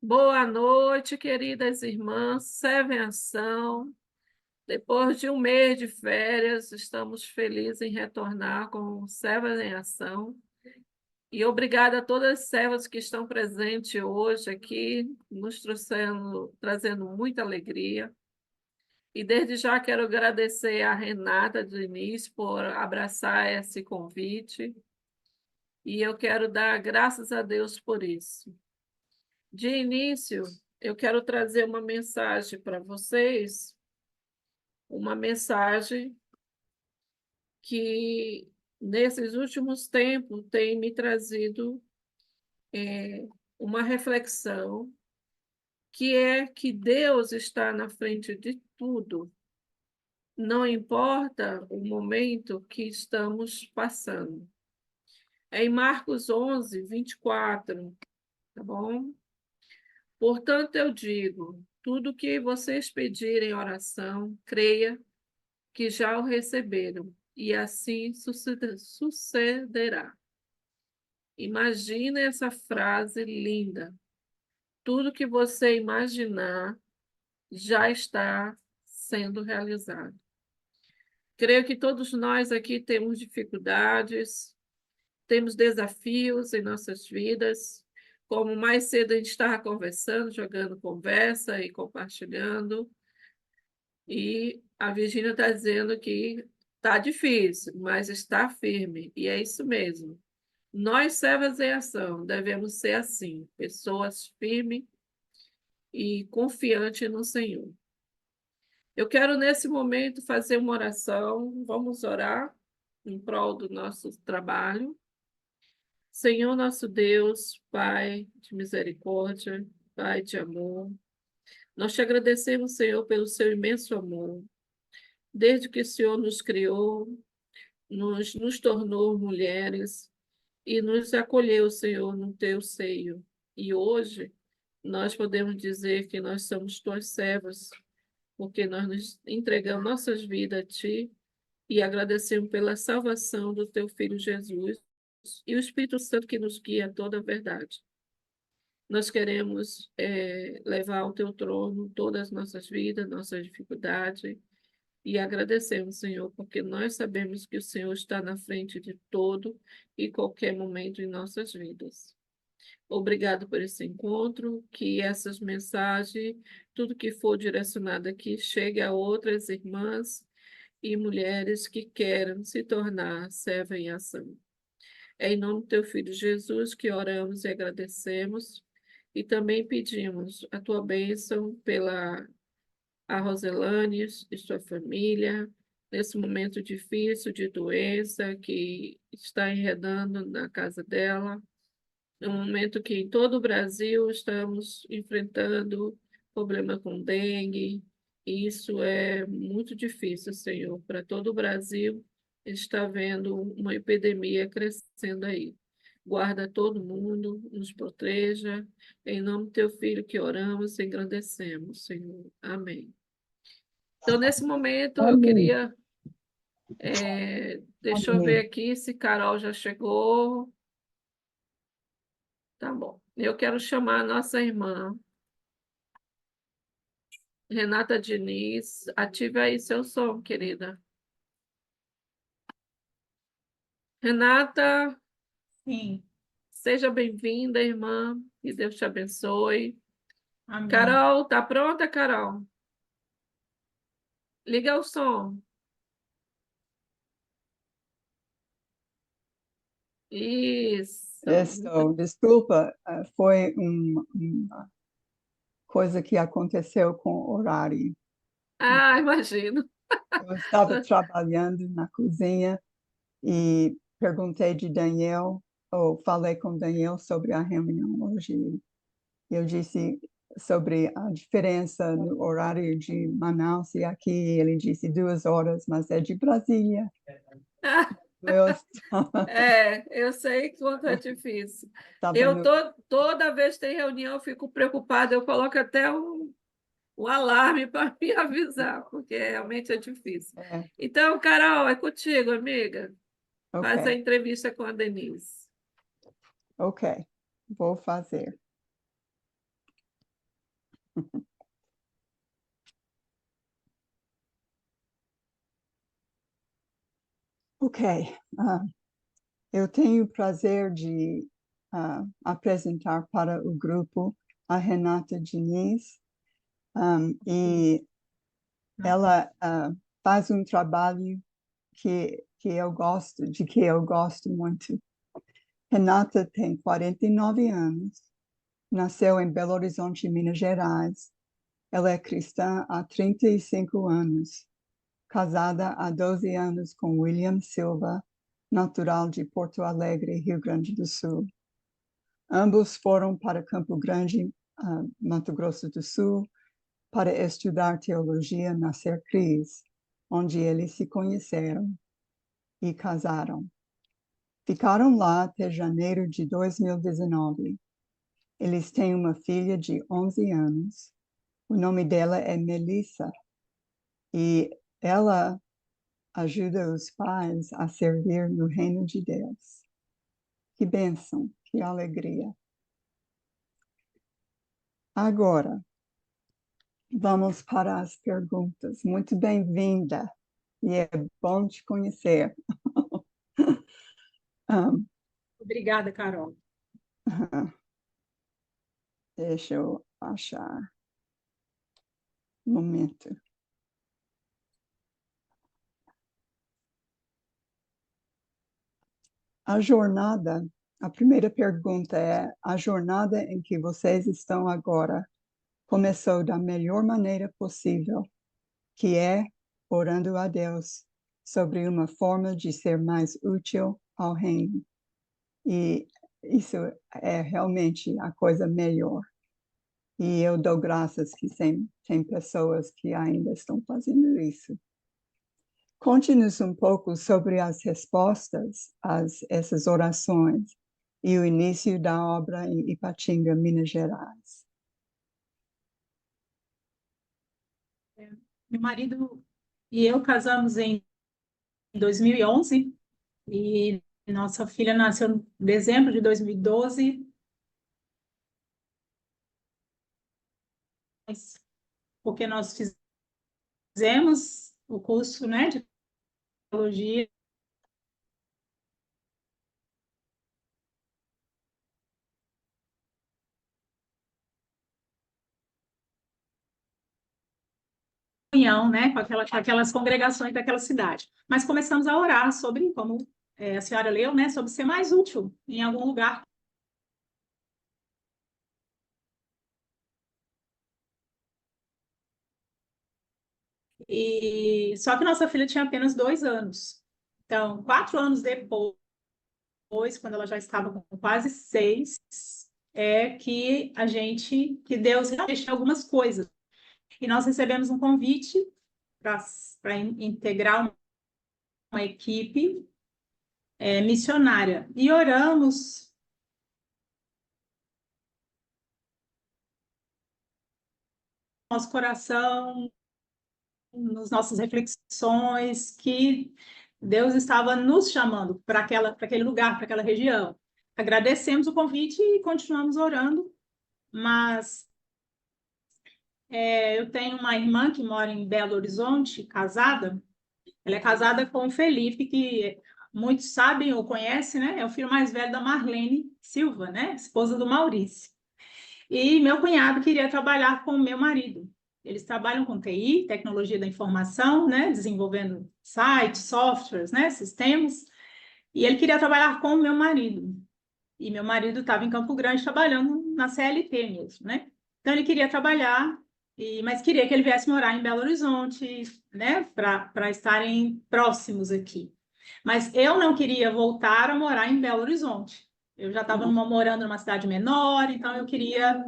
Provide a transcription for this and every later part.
Boa noite, queridas irmãs. Servem ação. Depois de um mês de férias, estamos felizes em retornar com Servas em Ação. E obrigada a todas as servas que estão presentes hoje aqui, nos trazendo muita alegria. E desde já quero agradecer a Renata Diniz por abraçar esse convite. E eu quero dar graças a Deus por isso. De início, eu quero trazer uma mensagem para vocês, uma mensagem que, nesses últimos tempos, tem me trazido uma reflexão, que é que Deus está na frente de tudo, não importa o momento que estamos passando. É em Marcos 11, 24, tá bom? Portanto, eu digo, tudo que vocês pedirem em oração, creia que já o receberam, e assim sucederá. Imagine essa frase linda. Tudo que você imaginar já está sendo realizado. Creio que todos nós aqui temos dificuldades, temos desafios em nossas vidas. Como mais cedo a gente estava conversando, jogando conversa e compartilhando. E a Virgínia está dizendo que está difícil, mas está firme. E é isso mesmo. Nós, servas em ação, devemos ser assim, pessoas firmes e confiantes no Senhor. Eu quero, nesse momento, fazer uma oração. Vamos orar em prol do nosso trabalho. Senhor, nosso Deus, Pai de misericórdia, Pai de amor, nós te agradecemos, Senhor, pelo seu imenso amor. Desde que o Senhor nos criou, nos tornou mulheres e nos acolheu, Senhor, no teu seio. E hoje nós podemos dizer que nós somos tuas servas, porque nós nos entregamos nossas vidas a ti e agradecemos pela salvação do teu Filho Jesus e o Espírito Santo que nos guia a toda a verdade. Nós queremos levar ao teu trono todas as nossas vidas, nossas dificuldades, e agradecemos, Senhor, porque nós sabemos que o Senhor está na frente de todo e qualquer momento em nossas vidas. Obrigado por esse encontro, que essas mensagens, tudo que for direcionado aqui, chegue a outras irmãs e mulheres que queiram se tornar serva em ação. É em nome do teu Filho Jesus que oramos e agradecemos, e também pedimos a tua bênção pela a Roselane e sua família, nesse momento difícil de doença que está enredando na casa dela. É um momento que em todo o Brasil estamos enfrentando problema com dengue. E isso é muito difícil, Senhor. Para todo o Brasil está vendo uma epidemia crescendo aí. Guarda todo mundo, nos proteja. Em nome do teu Filho que oramos e engrandecemos, Senhor. Amém. Então, nesse momento, eu Amém. queria. Deixa eu ver Amém. aqui se Carol já chegou. Tá bom. Eu quero chamar a nossa irmã, Renata Diniz. Ative aí seu som, querida. Renata, Sim, seja bem-vinda, irmã. Que Deus te abençoe. amém. Carol, tá pronta, Carol? Liga o som. Isso. Estou, desculpa, foi uma coisa que aconteceu com o horário. Ah, imagino. Eu estava trabalhando na cozinha e perguntei de Daniel, ou falei com Daniel sobre a reunião hoje. Eu disse sobre a diferença no horário de Manaus e aqui. Ele disse 2 horas, mas é de Brasília. Eu estava, Eu sei quanto é difícil. estava no. Toda vez que tem reunião, eu fico preocupada, eu coloco até um alarme para me avisar, porque realmente é difícil. É, Então, Carol, é contigo, amiga. Faz a ok. entrevista com a Denise. Ok, vou fazer. Ok. Eu tenho o prazer de apresentar para o grupo a Renata Diniz, e ela faz um trabalho que eu gosto muito. Renata tem 49 anos, nasceu em Belo Horizonte, Minas Gerais. Ela é cristã há 35 anos, casada há 12 anos com William Silva, natural de Porto Alegre, Rio Grande do Sul. Ambos foram para Campo Grande, Mato Grosso do Sul, para estudar teologia na Sercris, onde eles se conheceram e casaram. Ficaram lá até janeiro de 2019. Eles têm uma filha de 11 anos. O nome dela é Melissa e ela ajuda os pais a servir no reino de Deus. Que bênção, que alegria. Agora, vamos para as perguntas. Muito bem-vinda e é bom te conhecer. Obrigada, Carol. Deixa eu achar um momento. A primeira pergunta é: a jornada em que vocês estão agora começou da melhor maneira possível, que é orando a Deus sobre uma forma de ser mais útil ao reino. E isso é realmente a coisa melhor. E eu dou graças que tem pessoas que ainda estão fazendo isso. Conte-nos um pouco sobre as respostas a essas orações e o início da obra em Ipatinga, Minas Gerais. Meu marido e eu casamos em 2011 e nossa filha nasceu em dezembro de 2012, porque nós fizemos o curso, né, de teologia. União, né, com aquelas congregações daquela cidade. Mas começamos a orar sobre, como a senhora leu, né, sobre ser mais útil em algum lugar. E só que nossa filha tinha apenas 2 anos. Então, 4 anos depois, quando ela já estava com quase 6, que Deus realmente tinha algumas coisas. E nós recebemos um convite para integrar uma equipe missionária. E oramos no nosso coração, nas nossas reflexões, que Deus estava nos chamando para aquele lugar, para aquela região. Agradecemos o convite e continuamos orando, mas eu tenho uma irmã que mora em Belo Horizonte, casada. Ela é casada com o Felipe, que muitos sabem ou conhecem, né? É o filho mais velho da Marlene Silva, né? Esposa do Maurício. E meu cunhado queria trabalhar com o meu marido. Eles trabalham com TI, tecnologia da informação, né? Desenvolvendo sites, softwares, né? Sistemas. E ele queria trabalhar com o meu marido. E meu marido estava em Campo Grande trabalhando na CLT mesmo, né? Então ele queria trabalhar, mas queria que ele viesse morar em Belo Horizonte, né? Para estarem próximos aqui. Mas eu não queria voltar a morar em Belo Horizonte. Eu já estava morando numa cidade menor, então eu queria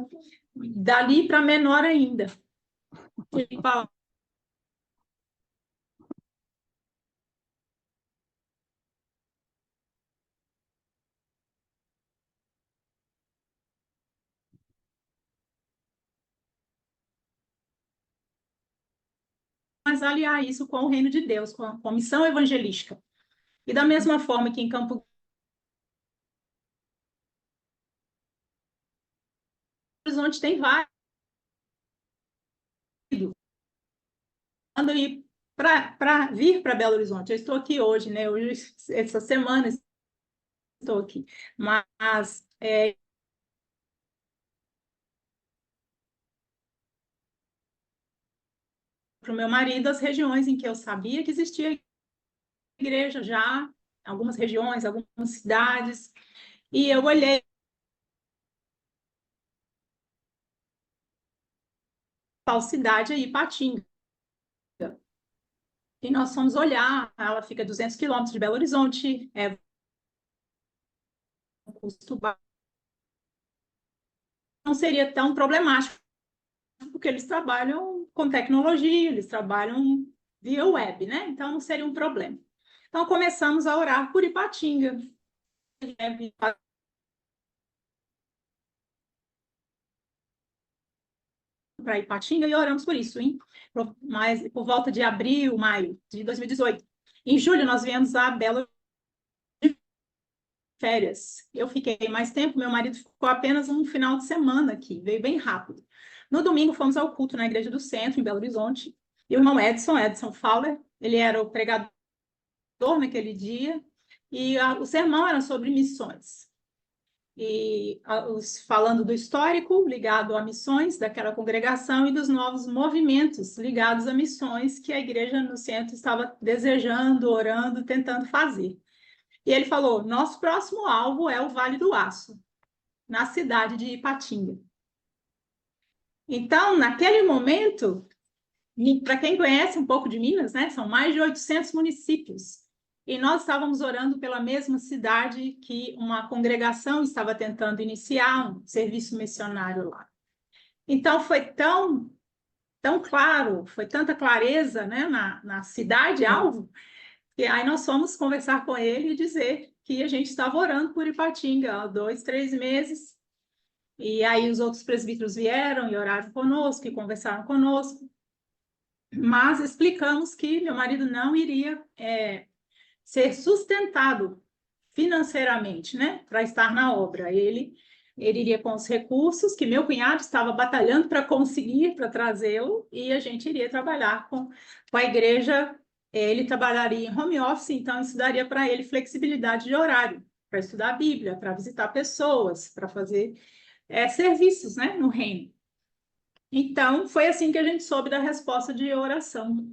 dali para menor ainda. Mas aliar isso com o reino de Deus, com a missão evangelística. E da mesma forma que em Campo Horizonte tem vários ir para vir para Belo Horizonte. Eu estou aqui hoje, né? Hoje, essa semana estou aqui. Mas para o meu marido, as regiões em que eu sabia que existia igreja já, algumas regiões, algumas cidades, e eu olhei qual cidade aí, Ipatinga. E nós fomos olhar, ela fica a 200 quilômetros de Belo Horizonte, um custo baixo, não seria tão problemático, porque eles trabalham com tecnologia, eles trabalham via web, né? Então não seria um problema. Então começamos a orar por Ipatinga. Para Ipatinga e oramos por isso, hein? Mas por volta de abril, maio de 2018. Em julho, nós viemos a Belo de férias. Eu fiquei mais tempo, meu marido ficou apenas um final de semana aqui, veio bem rápido. No domingo, fomos ao culto na Igreja do Centro, em Belo Horizonte, e o irmão Edson Fowler, ele era o pregador naquele dia, e o sermão era sobre missões. E falando do histórico ligado a missões daquela congregação e dos novos movimentos ligados a missões que a igreja no centro estava desejando, orando, tentando fazer. E ele falou: nosso próximo alvo é o Vale do Aço, na cidade de Ipatinga. Então, naquele momento, para quem conhece um pouco de Minas, né, são mais de 800 municípios. E nós estávamos orando pela mesma cidade que uma congregação estava tentando iniciar um serviço missionário lá. Então, foi tão claro, foi tanta clareza, né, na cidade-alvo, que aí nós fomos conversar com ele e dizer que a gente estava orando por Ipatinga há 2, 3 meses. E aí os outros presbíteros vieram e oraram conosco e conversaram conosco. Mas explicamos que meu marido não iria ser sustentado financeiramente, né, para estar na obra. Ele iria com os recursos que meu cunhado estava batalhando para conseguir, para trazê-lo, e a gente iria trabalhar com a igreja. Ele trabalharia em home office, então isso daria para ele flexibilidade de horário, para estudar a Bíblia, para visitar pessoas, para fazer serviços, né, no reino. Então, foi assim que a gente soube da resposta de oração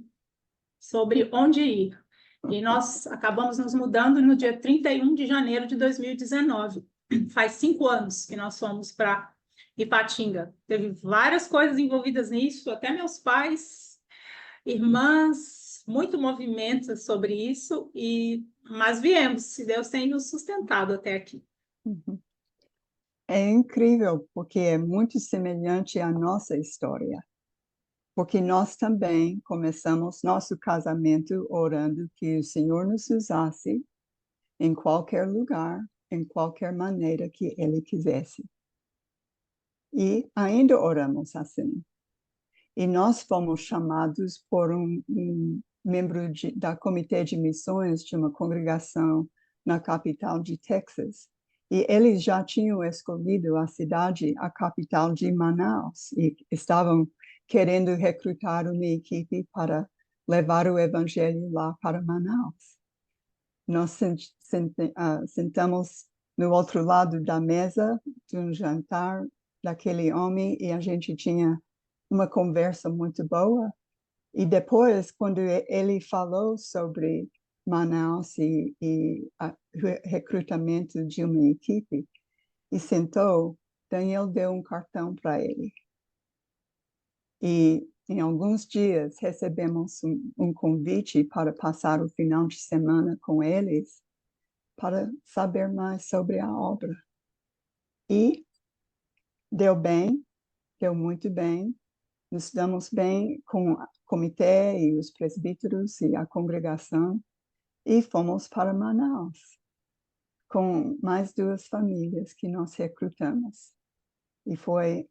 sobre onde ir. E nós acabamos nos mudando no dia 31 de janeiro de 2019. Faz 5 anos que nós fomos para Ipatinga. Teve várias coisas envolvidas nisso, até meus pais, irmãs, muito movimento sobre isso, mas viemos, e Deus tem nos sustentado até aqui. Uhum. É incrível, porque é muito semelhante à nossa história. Porque nós também começamos nosso casamento orando que o Senhor nos usasse em qualquer lugar, em qualquer maneira que Ele quisesse. E ainda oramos assim. E nós fomos chamados por um membro da Comitê de Missões de uma congregação na capital de Texas. E eles já tinham escolhido a cidade, a capital de Manaus, e estavam querendo recrutar uma equipe para levar o evangelho lá para Manaus. Nós sentamos no outro lado da mesa de um jantar daquele homem e a gente tinha uma conversa muito boa. E depois, quando ele falou sobre Manaus e recrutamento de uma equipe, e sentou, Daniel deu um cartão para ele. E em alguns dias recebemos um convite para passar o final de semana com eles, para saber mais sobre a obra. E deu bem, deu muito bem. Nos damos bem com o comitê e os presbíteros e a congregação e fomos para Manaus com mais 2 famílias que nós recrutamos. E foi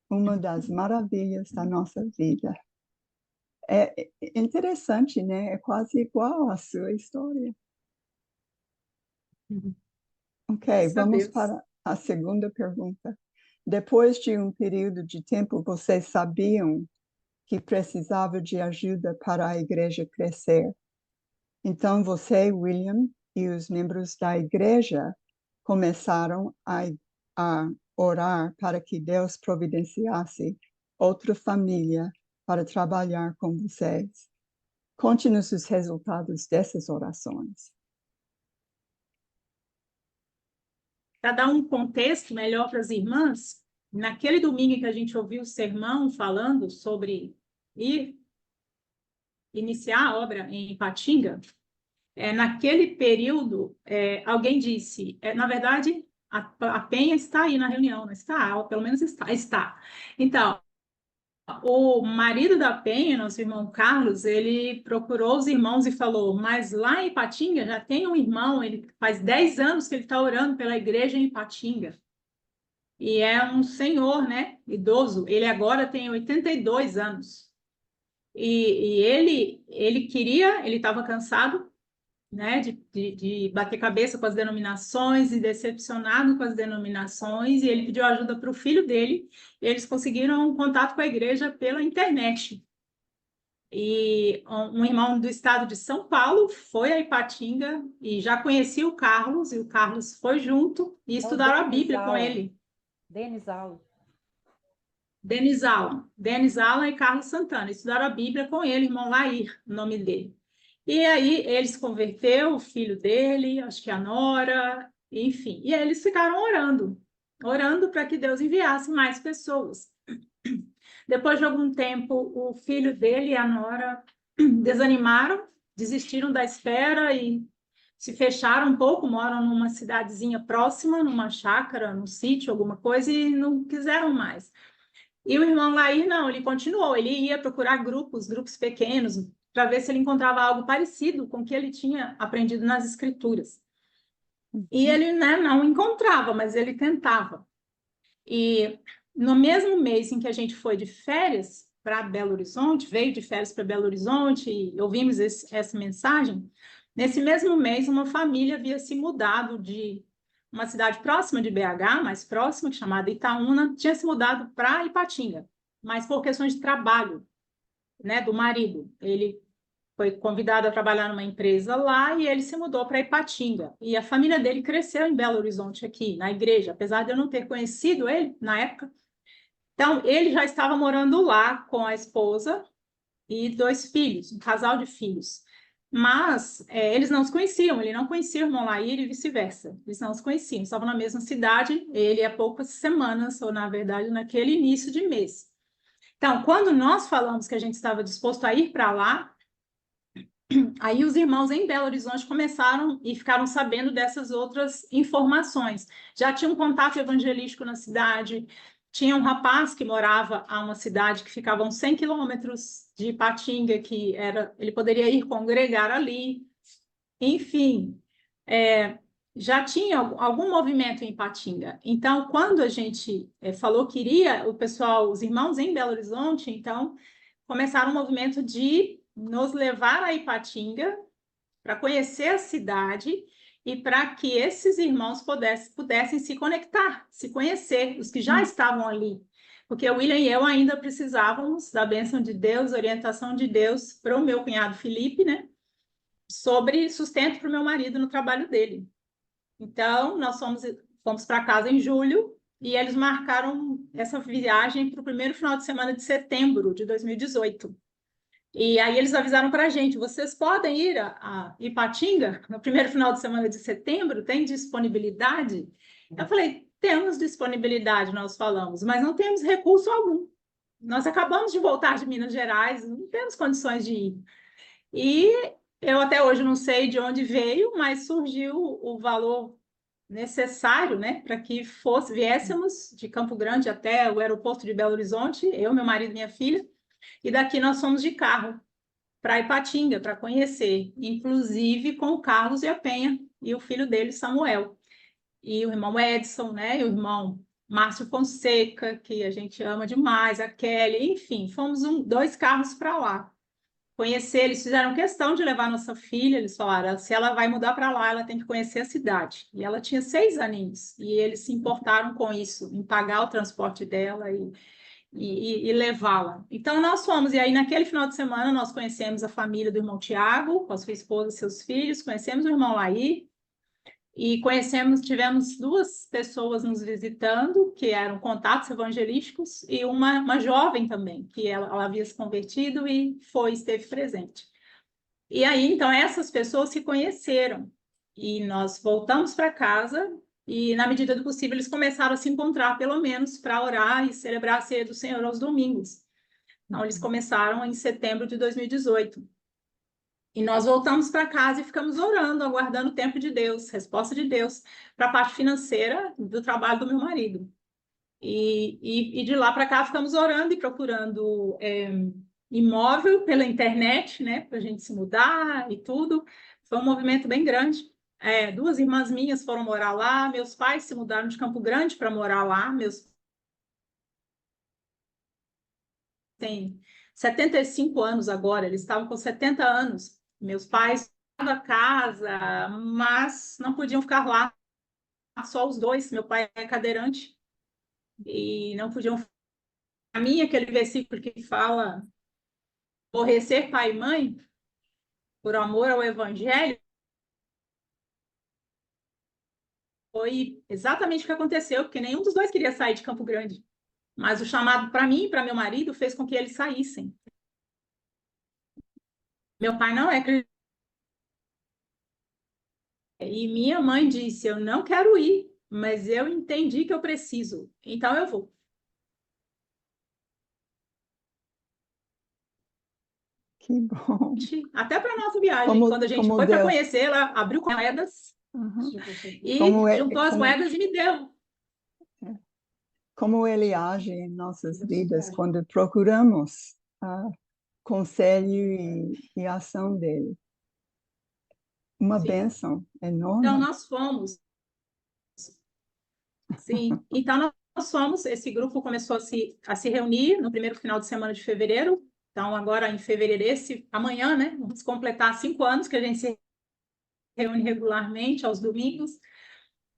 uma das maravilhas da nossa vida. É interessante, né? É quase igual à sua história. Ok, vamos para a segunda pergunta. Depois de um período de tempo, vocês sabiam que precisava de ajuda para a igreja crescer. Então você, William, e os membros da igreja começaram a orar para que Deus providenciasse outra família para trabalhar com vocês. Conte-nos os resultados dessas orações. Para dar um contexto melhor para as irmãs, naquele domingo que a gente ouviu o sermão falando sobre iniciar a obra em Ipatinga, naquele período, alguém disse, na verdade, a Penha está aí na reunião, não está? Ou pelo menos está. Então, o marido da Penha, nosso irmão Carlos, ele procurou os irmãos e falou, mas lá em Ipatinga já tem um irmão, ele faz 10 anos que ele está orando pela igreja em Ipatinga. E é um senhor, né, idoso, ele agora tem 82 anos. E ele queria, ele estava cansado, né, de bater cabeça com as denominações e decepcionado com as denominações, e ele pediu ajuda para o filho dele, e eles conseguiram um contato com a igreja pela internet. E um irmão do estado de São Paulo foi a Ipatinga e já conhecia o Carlos, e o Carlos foi junto e estudaram a Bíblia com ele. Denis Allen. Denis Allen e Carlos Santana, estudaram a Bíblia com ele, irmão Lair, o nome dele. E aí ele se converteu, o filho dele, acho que a nora, enfim. E aí eles ficaram orando para que Deus enviasse mais pessoas. Depois de algum tempo, o filho dele e a nora desanimaram, desistiram da espera e se fecharam um pouco, moram numa cidadezinha próxima, numa chácara, num sítio, alguma coisa, e não quiseram mais. E o irmão Laí, não, ele continuou, ele ia procurar grupos pequenos, para ver se ele encontrava algo parecido com o que ele tinha aprendido nas escrituras. E ele, né, não encontrava, mas ele tentava. E no mesmo mês em que a gente foi de férias para Belo Horizonte, veio de férias para Belo Horizonte e ouvimos essa mensagem, nesse mesmo mês uma família havia se mudado de uma cidade próxima de BH, mais próxima, chamada Itaúna, tinha se mudado para Ipatinga, mas por questões de trabalho, né, do marido. Ele foi convidado a trabalhar numa empresa lá e ele se mudou para Ipatinga. E a família dele cresceu em Belo Horizonte aqui, na igreja, apesar de eu não ter conhecido ele na época. Então, ele já estava morando lá com a esposa e 2 filhos, um casal de filhos. Mas eles não se conheciam, ele não conhecia o irmão Lair e vice-versa. Eles não se conheciam, estavam na mesma cidade, ele há poucas semanas, ou na verdade naquele início de mês. Então, quando nós falamos que a gente estava disposto a ir para lá, aí os irmãos em Belo Horizonte começaram e ficaram sabendo dessas outras informações. Já tinha um contato evangelístico na cidade, tinha um rapaz que morava a uma cidade que ficava a uns 100 quilômetros de Ipatinga, que ele poderia ir congregar ali. Enfim, já tinha algum movimento em Ipatinga. Então, quando a gente falou que iria, o pessoal, os irmãos em Belo Horizonte, então, começaram um movimento de nos levar a Ipatinga para conhecer a cidade e para que esses irmãos pudessem se conectar, se conhecer, os que já estavam ali. Porque o William e eu ainda precisávamos da bênção de Deus, orientação de Deus para o meu cunhado Felipe, né? Sobre sustento para o meu marido no trabalho dele. Então, nós fomos para casa em julho e eles marcaram essa viagem para o primeiro final de semana de setembro de 2018. E aí eles avisaram para a gente, vocês podem ir a Ipatinga no primeiro final de semana de setembro? Tem disponibilidade? Eu falei, temos disponibilidade, nós falamos, mas não temos recurso algum. Nós acabamos de voltar de Minas Gerais, não temos condições de ir. E eu até hoje não sei de onde veio, mas surgiu o valor necessário, né, para que viéssemos de Campo Grande até o aeroporto de Belo Horizonte, eu, meu marido e minha filha, e daqui nós fomos de carro para Ipatinga, para conhecer, inclusive com o Carlos e a Penha, e o filho dele, Samuel, e o irmão Edson, né, e o irmão Márcio Fonseca, que a gente ama demais, a Kelly, enfim, fomos 2 carros para lá. Conhecer, eles fizeram questão de levar nossa filha, eles falaram, se ela vai mudar para lá, ela tem que conhecer a cidade. E ela tinha 6 aninhos, e eles se importaram com isso, em pagar o transporte dela, e levá-la. Então, nós fomos, e aí naquele final de semana nós conhecemos a família do irmão Tiago, com a sua esposa e seus filhos, conhecemos o irmão Laí, e tivemos duas pessoas nos visitando, que eram contatos evangelísticos, e uma jovem também, que ela havia se convertido e esteve presente. E aí, então, essas pessoas se conheceram, e nós voltamos para casa, e na medida do possível eles começaram a se encontrar, pelo menos, para orar e celebrar a ceia do Senhor aos domingos. Então, eles começaram em setembro de 2018. E nós voltamos para casa e ficamos orando, aguardando o tempo de Deus, resposta de Deus, para a parte financeira do trabalho do meu marido. E de lá para cá ficamos orando e procurando imóvel pela internet, né, para a gente se mudar e tudo. Foi um movimento bem grande. Duas irmãs minhas foram morar lá, meus pais se mudaram de Campo Grande para morar lá, meus têm 75 anos agora, eles estavam com 70 anos. Meus pais da casa, mas não podiam ficar lá só os dois. Meu pai é cadeirante e não podiam. Para mim, aquele versículo que fala aborrecer pai e mãe por amor ao evangelho foi exatamente o que aconteceu, porque nenhum dos dois queria sair de Campo Grande. Mas o chamado para mim e para meu marido fez com que eles saíssem. Meu pai não é cristão. E minha mãe disse: eu não quero ir, mas eu entendi que eu preciso, então eu vou. Que bom. Até para nossa viagem, Como, quando a gente como foi para Deus, conhecer, ela abriu moedas uhum. e Como juntou as moedas e me deu. Como ele age em nossas vidas quando procuramos conselho e ação dele. Uma Sim. bênção enorme. Então, nós fomos. Sim, então nós fomos, esse grupo começou a se reunir no primeiro final de semana de fevereiro. Então, agora em fevereiro, amanhã, né? Vamos completar 5 anos que a gente se reúne regularmente aos domingos.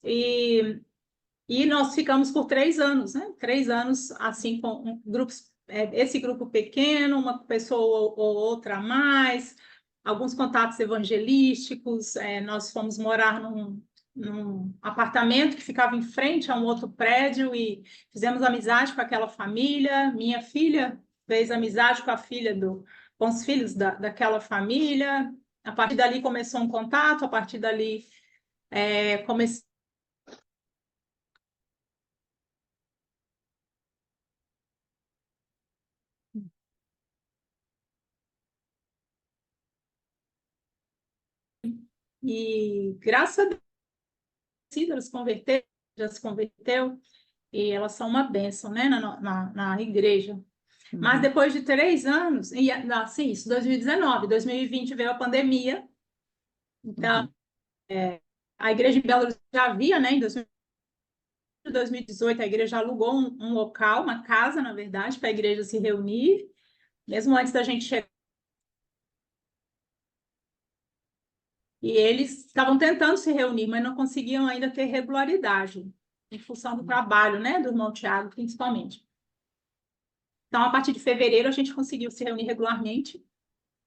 E nós ficamos por 3 anos, né? 3 anos, assim, com grupos, esse grupo pequeno, uma pessoa ou outra a mais, alguns contatos evangelísticos. Nós fomos morar num apartamento que ficava em frente a um outro prédio e fizemos amizade com aquela família. Minha filha fez amizade com os filhos daquela família. A partir dali começou um contato, a partir dali comecei. E graças a Deus, ela já se converteu, e elas são uma bênção, né, na igreja. Mas depois de 3 anos, assim, isso, 2019, 2020 veio a pandemia, então a igreja de Belo Horizonte já havia, né, em 2018, a igreja alugou um local, uma casa, na verdade, para a igreja se reunir, mesmo antes da gente chegar. E eles estavam tentando se reunir, mas não conseguiam ainda ter regularidade, em função do trabalho, né, do irmão Tiago, principalmente. Então, a partir de fevereiro, a gente conseguiu se reunir regularmente.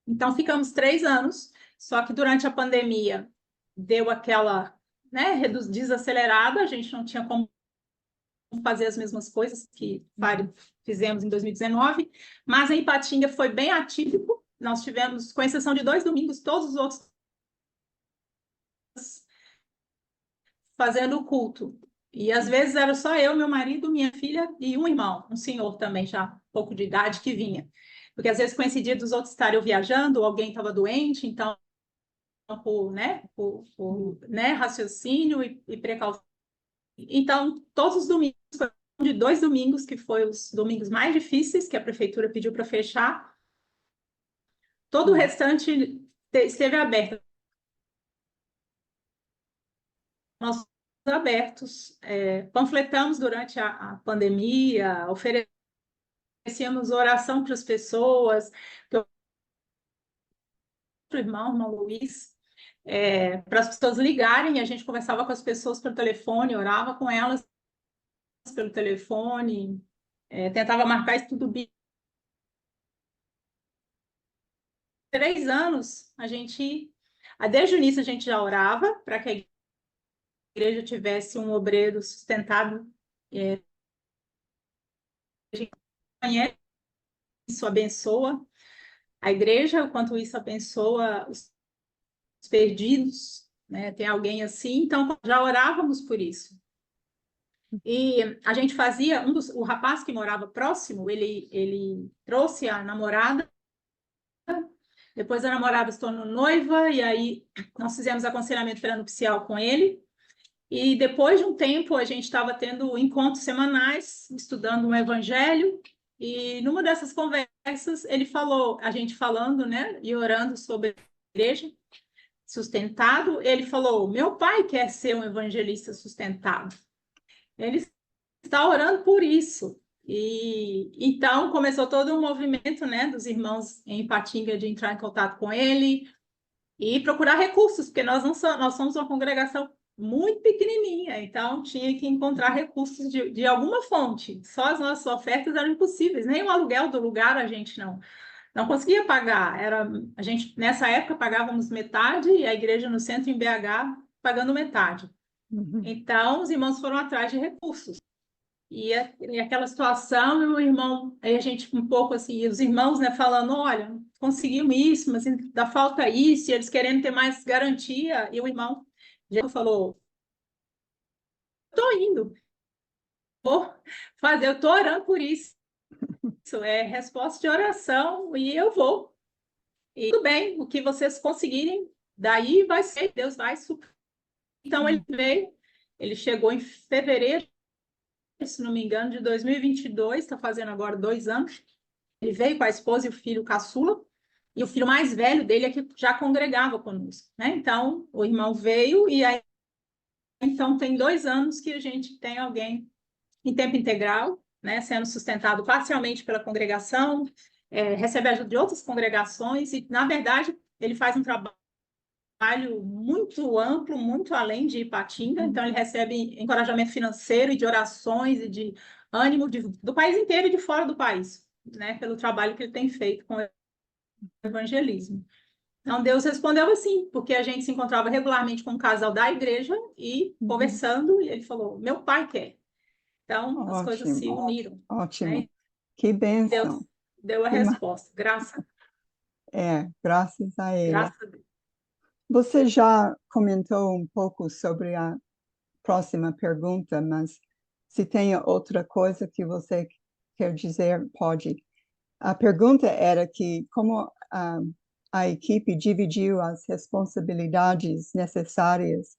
Então, ficamos 3 anos, só que durante a pandemia deu aquela, né, desacelerada, a gente não tinha como fazer as mesmas coisas que fizemos em 2019, mas em Ipatinga foi bem atípico. Nós tivemos, com exceção de 2 domingos, todos os outros fazendo o culto. E às vezes era só eu, meu marido, minha filha e um irmão, um senhor também, já um pouco de idade, que vinha. Porque às vezes coincidia dos outros estarem viajando, ou alguém estava doente, então, por raciocínio e precaução. Então, todos os domingos, de 2 domingos, que foram os domingos mais difíceis, que a prefeitura pediu para fechar, todo o restante esteve aberto. Nós abertos, panfletamos durante a pandemia, oferecemos oração para as pessoas, para o irmão Luiz, para as pessoas ligarem, a gente conversava com as pessoas pelo telefone, orava com elas pelo telefone, tentava marcar estudo bíblico. 3 anos, desde o início a gente já orava para que a igreja tivesse um obreiro sustentado. A gente conhece, isso abençoa a igreja, o quanto isso abençoa os perdidos, né? Tem alguém assim, então já orávamos por isso. E a gente fazia, o rapaz que morava próximo, ele trouxe a namorada, depois a namorada se tornou noiva, e aí nós fizemos aconselhamento pré-nupcial com ele, e depois de um tempo a gente estava tendo encontros semanais, estudando um evangelho, e numa dessas conversas ele falou, a gente falando, né, e orando sobre a igreja sustentado, ele falou, meu pai quer ser um evangelista sustentado. Ele está orando por isso. E então começou todo um movimento, né, dos irmãos em Ipatinga de entrar em contato com ele e procurar recursos, porque nós somos uma congregação muito pequenininha, então tinha que encontrar recursos de alguma fonte. Só as nossas ofertas eram impossíveis, nem o aluguel do lugar a gente não conseguia pagar. A gente nessa época pagávamos metade e a igreja no centro em BH pagando metade. Então os irmãos foram atrás de recursos. E aquela situação, e o irmão, aí a gente um pouco assim, os irmãos, né, falando, olha, conseguimos isso, mas ainda falta isso, e eles querendo ter mais garantia, e o irmão já falou, estou indo, vou fazer, eu estou orando por isso, é resposta de oração, e eu vou. E tudo bem, o que vocês conseguirem, daí vai ser, Deus vai suprir. Então ele veio, ele chegou em fevereiro, se não me engano, de 2022, está fazendo agora 2 anos. Ele veio com a esposa e o filho caçula, e o filho mais velho dele é que já congregava conosco, né? Então, o irmão veio, e aí, então, tem 2 anos que a gente tem alguém em tempo integral, né? Sendo sustentado parcialmente pela congregação, recebe ajuda de outras congregações, e, na verdade, ele faz um trabalho muito amplo, muito além de Ipatinga, então ele recebe encorajamento financeiro e de orações e de ânimo do país inteiro e de fora do país, né, pelo trabalho que ele tem feito com o evangelismo. Então Deus respondeu assim, porque a gente se encontrava regularmente com um casal da igreja e conversando, e ele falou, meu pai quer. Então as coisas se uniram. Ótimo. Né? Que bênção. Deus deu a resposta, graças a ele. Graças a Deus. Você já comentou um pouco sobre a próxima pergunta, mas se tem outra coisa que você quer dizer, pode. A pergunta era que como a equipe dividiu as responsabilidades necessárias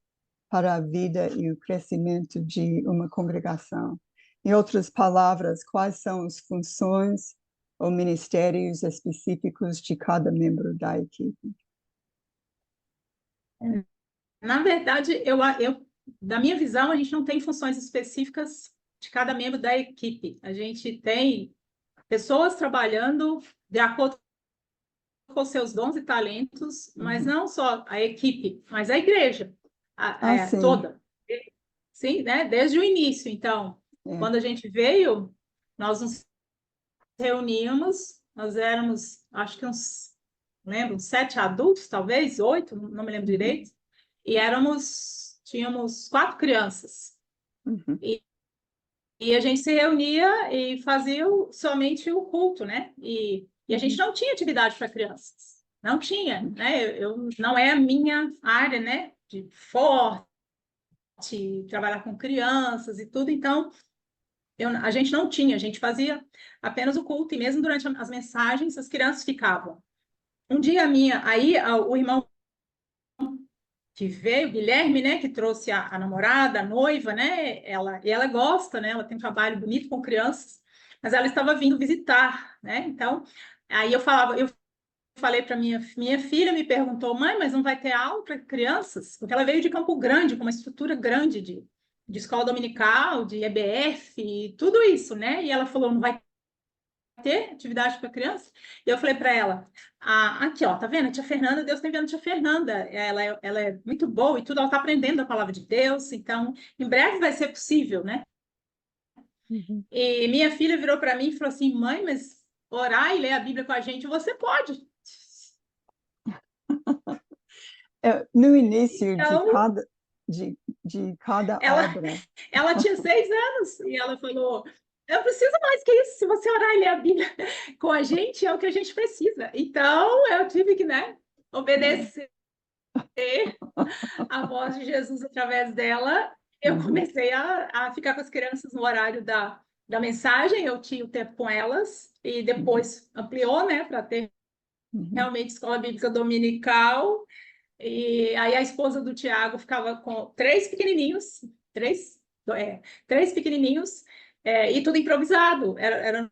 para a vida e o crescimento de uma congregação. Em outras palavras, quais são as funções ou ministérios específicos de cada membro da equipe? Na verdade, da minha visão, a gente não tem funções específicas de cada membro da equipe. A gente tem pessoas trabalhando de acordo com seus dons e talentos, mas não só a equipe, mas a igreja Sim. toda. Sim, né? Desde o início. Então, quando a gente veio, nós nos reuníamos, nós éramos, acho que lembro, 7 adultos, talvez, 8, não me lembro direito, e tínhamos 4 crianças. E a gente se reunia e fazia somente o culto, né? E a gente não tinha atividade para crianças. Não tinha, né? Não é a minha área, né? De forte, trabalhar com crianças e tudo. Então, a gente não tinha. A gente fazia apenas o culto. E mesmo durante as mensagens, as crianças ficavam. Um dia aí o irmão que veio, Guilherme, né, que trouxe a namorada, a noiva, né, ela gosta, né, ela tem um trabalho bonito com crianças, mas ela estava vindo visitar, né, então, aí eu falei para minha filha, me perguntou, mãe, mas não vai ter aula para crianças? Porque ela veio de Campo Grande, com uma estrutura grande de escola dominical, de EBF, tudo isso, né, e ela falou, não vai ter atividade para criança? E eu falei para ela, aqui, ó, tá vendo? A tia Fernanda, Deus tem vendo a tia Fernanda. Ela é muito boa e tudo, ela está aprendendo a palavra de Deus, então, em breve vai ser possível, né? Uhum. E minha filha virou para mim e falou assim, mãe, mas orar e ler a Bíblia com a gente, você pode. No início Então, de cada ela, obra. ela tinha 6 anos e ela falou, eu preciso mais que isso, se você orar e ler a Bíblia com a gente, é o que a gente precisa. Então, eu tive que, né, obedecer a voz de Jesus através dela. Eu Uhum, comecei a ficar com as crianças no horário da mensagem, eu tinha o tempo com elas, e depois ampliou, né, para ter uhum, realmente escola bíblica dominical. E aí a esposa do Tiago ficava com três, três pequenininhos, e tudo improvisado. Era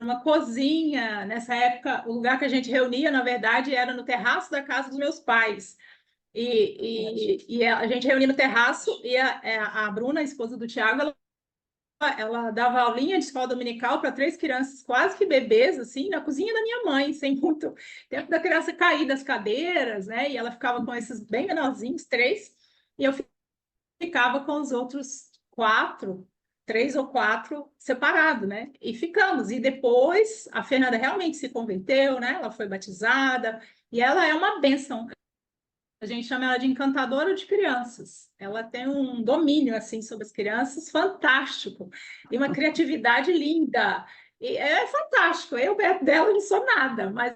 uma cozinha. Nessa época, o lugar que a gente reunia, na verdade, era no terraço da casa dos meus pais. E a gente reunia no terraço, e a Bruna, a esposa do Tiago, ela dava aulinha de escola dominical para 3 crianças, quase que bebês, assim, na cozinha da minha mãe, sem muito tempo da criança cair das cadeiras, né? E ela ficava com esses bem menorzinhos, 3, e eu ficava com os outros 4, 3 ou 4 separados, né? E ficamos. E depois a Fernanda realmente se converteu, né? Ela foi batizada, e ela é uma bênção. A gente chama ela de encantadora de crianças. Ela tem um domínio assim sobre as crianças fantástico e uma criatividade linda. E é fantástico. Eu perto dela não sou nada, mas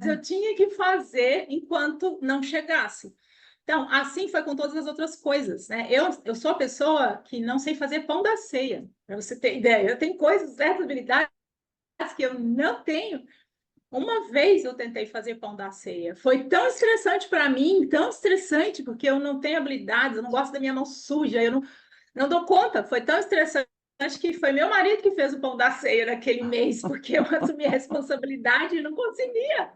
eu uhum, tinha que fazer enquanto não chegasse. Então, assim foi com todas as outras coisas, né? Eu sou a pessoa que não sei fazer pão da ceia, para você ter ideia. Eu tenho coisas, certas habilidades que eu não tenho. Uma vez eu tentei fazer pão da ceia. Foi tão estressante para mim, tão estressante, porque eu não tenho habilidades, eu não gosto da minha mão suja, eu não dou conta. Foi tão estressante que foi meu marido que fez o pão da ceia naquele mês, porque eu assumi a responsabilidade e não conseguia.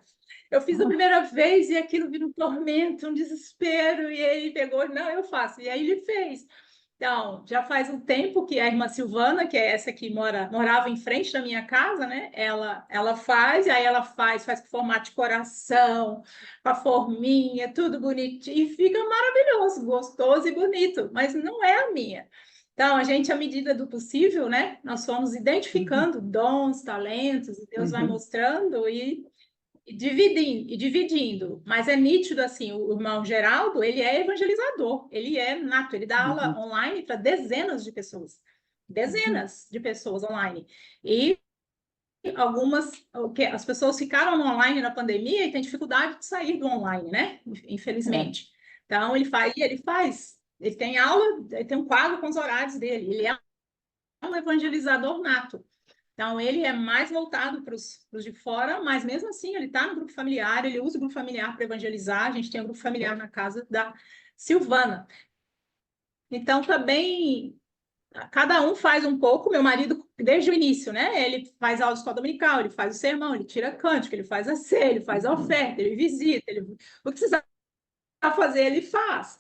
Eu fiz a primeira vez e aquilo vira um tormento, um desespero, e ele pegou, não, eu faço. E aí ele fez. Então, já faz um tempo que a irmã Silvana, que é essa que morava em frente da minha casa, né? Ela faz, e aí ela faz com formato de coração, com a forminha, tudo bonitinho, e fica maravilhoso, gostoso e bonito, mas não é a minha. Então, a gente, à medida do possível, né? Nós fomos uhum, identificando dons, talentos, e Deus vai uhum, mostrando e dividindo, mas é nítido assim, o irmão Geraldo, ele é evangelizador, ele é nato, ele dá aula uhum, online para uhum, dezenas de pessoas online, e algumas, as pessoas ficaram no online na pandemia e têm dificuldade de sair do online, né, é, infelizmente, então ele tem aula, ele tem um quadro com os horários dele, ele é um evangelizador nato. Então, ele é mais voltado para os de fora, mas mesmo assim, ele está no grupo familiar, ele usa o grupo familiar para evangelizar. A gente tem um grupo familiar na casa da Silvana. Então, também, cada um faz um pouco. Meu marido, desde o início, né? Ele faz aula de escola dominical, ele faz o sermão, ele tira cântico, ele faz a ceia, ele faz a uhum, oferta, ele visita, o que precisar fazer, ele faz.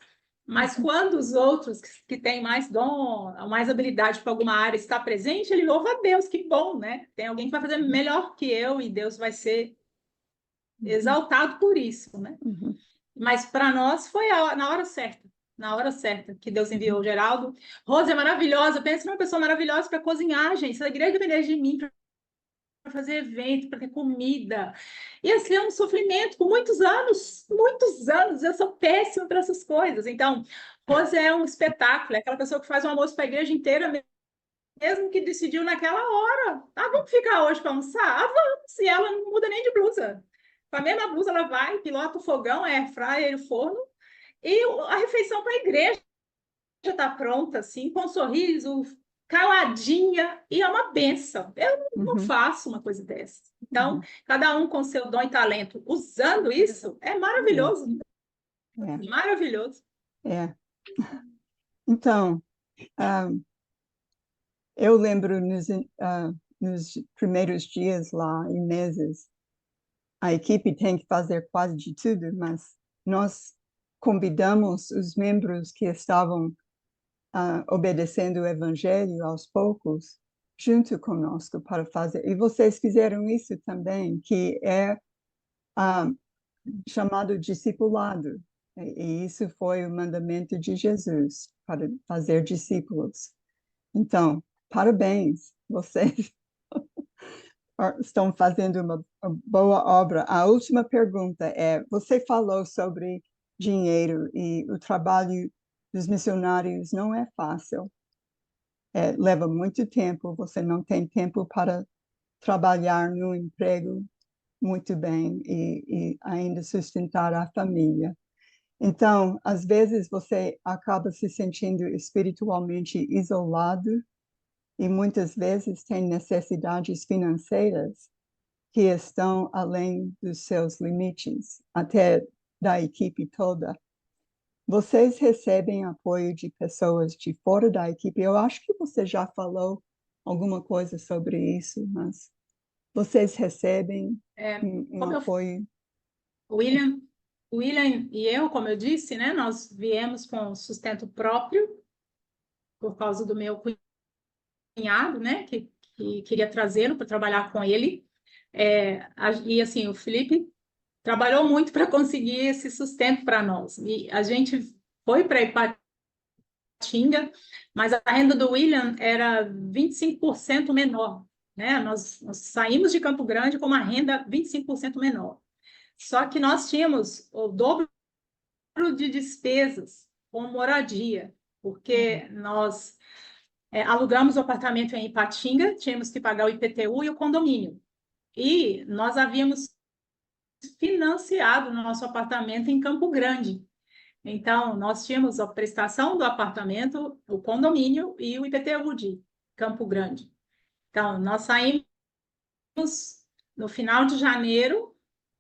Mas uhum, quando os outros que têm mais dom, mais habilidade para alguma área está presente, ele louva a Deus, que bom, né? Tem alguém que vai fazer melhor que eu e Deus vai ser uhum, exaltado por isso, né? uhum, Mas para nós foi na hora certa que Deus enviou uhum, o Geraldo. Rose é maravilhosa, pensa numa pessoa maravilhosa para cozinhar, gente. Se a igreja dependesse de mim para fazer evento, para ter comida. Ia ser um sofrimento por muitos anos. Eu sou péssima para essas coisas. Então, Rose é um espetáculo, é aquela pessoa que faz um almoço para a igreja inteira, mesmo que decidiu naquela hora. Ah, vamos ficar hoje para almoçar? Ah, vamos. E ela não muda nem de blusa. Com a mesma blusa, ela vai, pilota o fogão, air fryer, o forno, e a refeição para a igreja está pronta, assim, com um sorriso, caladinha, e é uma benção. Eu não uhum, faço uma coisa dessa. Então, uhum, cada um com seu dom e talento, usando isso, é é, maravilhoso, é, maravilhoso. é. Então, ah, eu lembro nos primeiros dias lá e meses, a equipe tem que fazer quase de tudo, mas nós convidamos os membros que estavam obedecendo o evangelho aos poucos, junto conosco para fazer. E vocês fizeram isso também, que é ah, chamado discipulado. E isso foi o mandamento de Jesus, para fazer discípulos. Então, parabéns, vocês estão fazendo uma boa obra. A última pergunta é, você falou sobre dinheiro e o trabalho dos missionários não é fácil. Leva muito tempo, você não tem tempo para trabalhar no emprego muito bem e ainda sustentar a família. Então, às vezes você acaba se sentindo espiritualmente isolado e muitas vezes tem necessidades financeiras que estão além dos seus limites, até da equipe toda. Vocês recebem apoio de pessoas de fora da equipe? Eu acho que você já falou alguma coisa sobre isso, mas vocês recebem um Como apoio? William e eu, como eu disse, né, nós viemos com sustento próprio por causa do meu cunhado, né, que queria trazê-lo para trabalhar com ele. E assim, o Felipe trabalhou muito para conseguir esse sustento para nós. E a gente foi para Ipatinga, mas a renda do William era 25% menor, né? Nós saímos de Campo Grande com uma renda 25% menor. Só que nós tínhamos o dobro de despesas com moradia, porque nós alugamos o apartamento em Ipatinga, tínhamos que pagar o IPTU e o condomínio. E nós havíamos financiado o nosso apartamento em Campo Grande. Então, nós tínhamos a prestação do apartamento, o condomínio e o IPTU de Campo Grande. Então, nós saímos no final de janeiro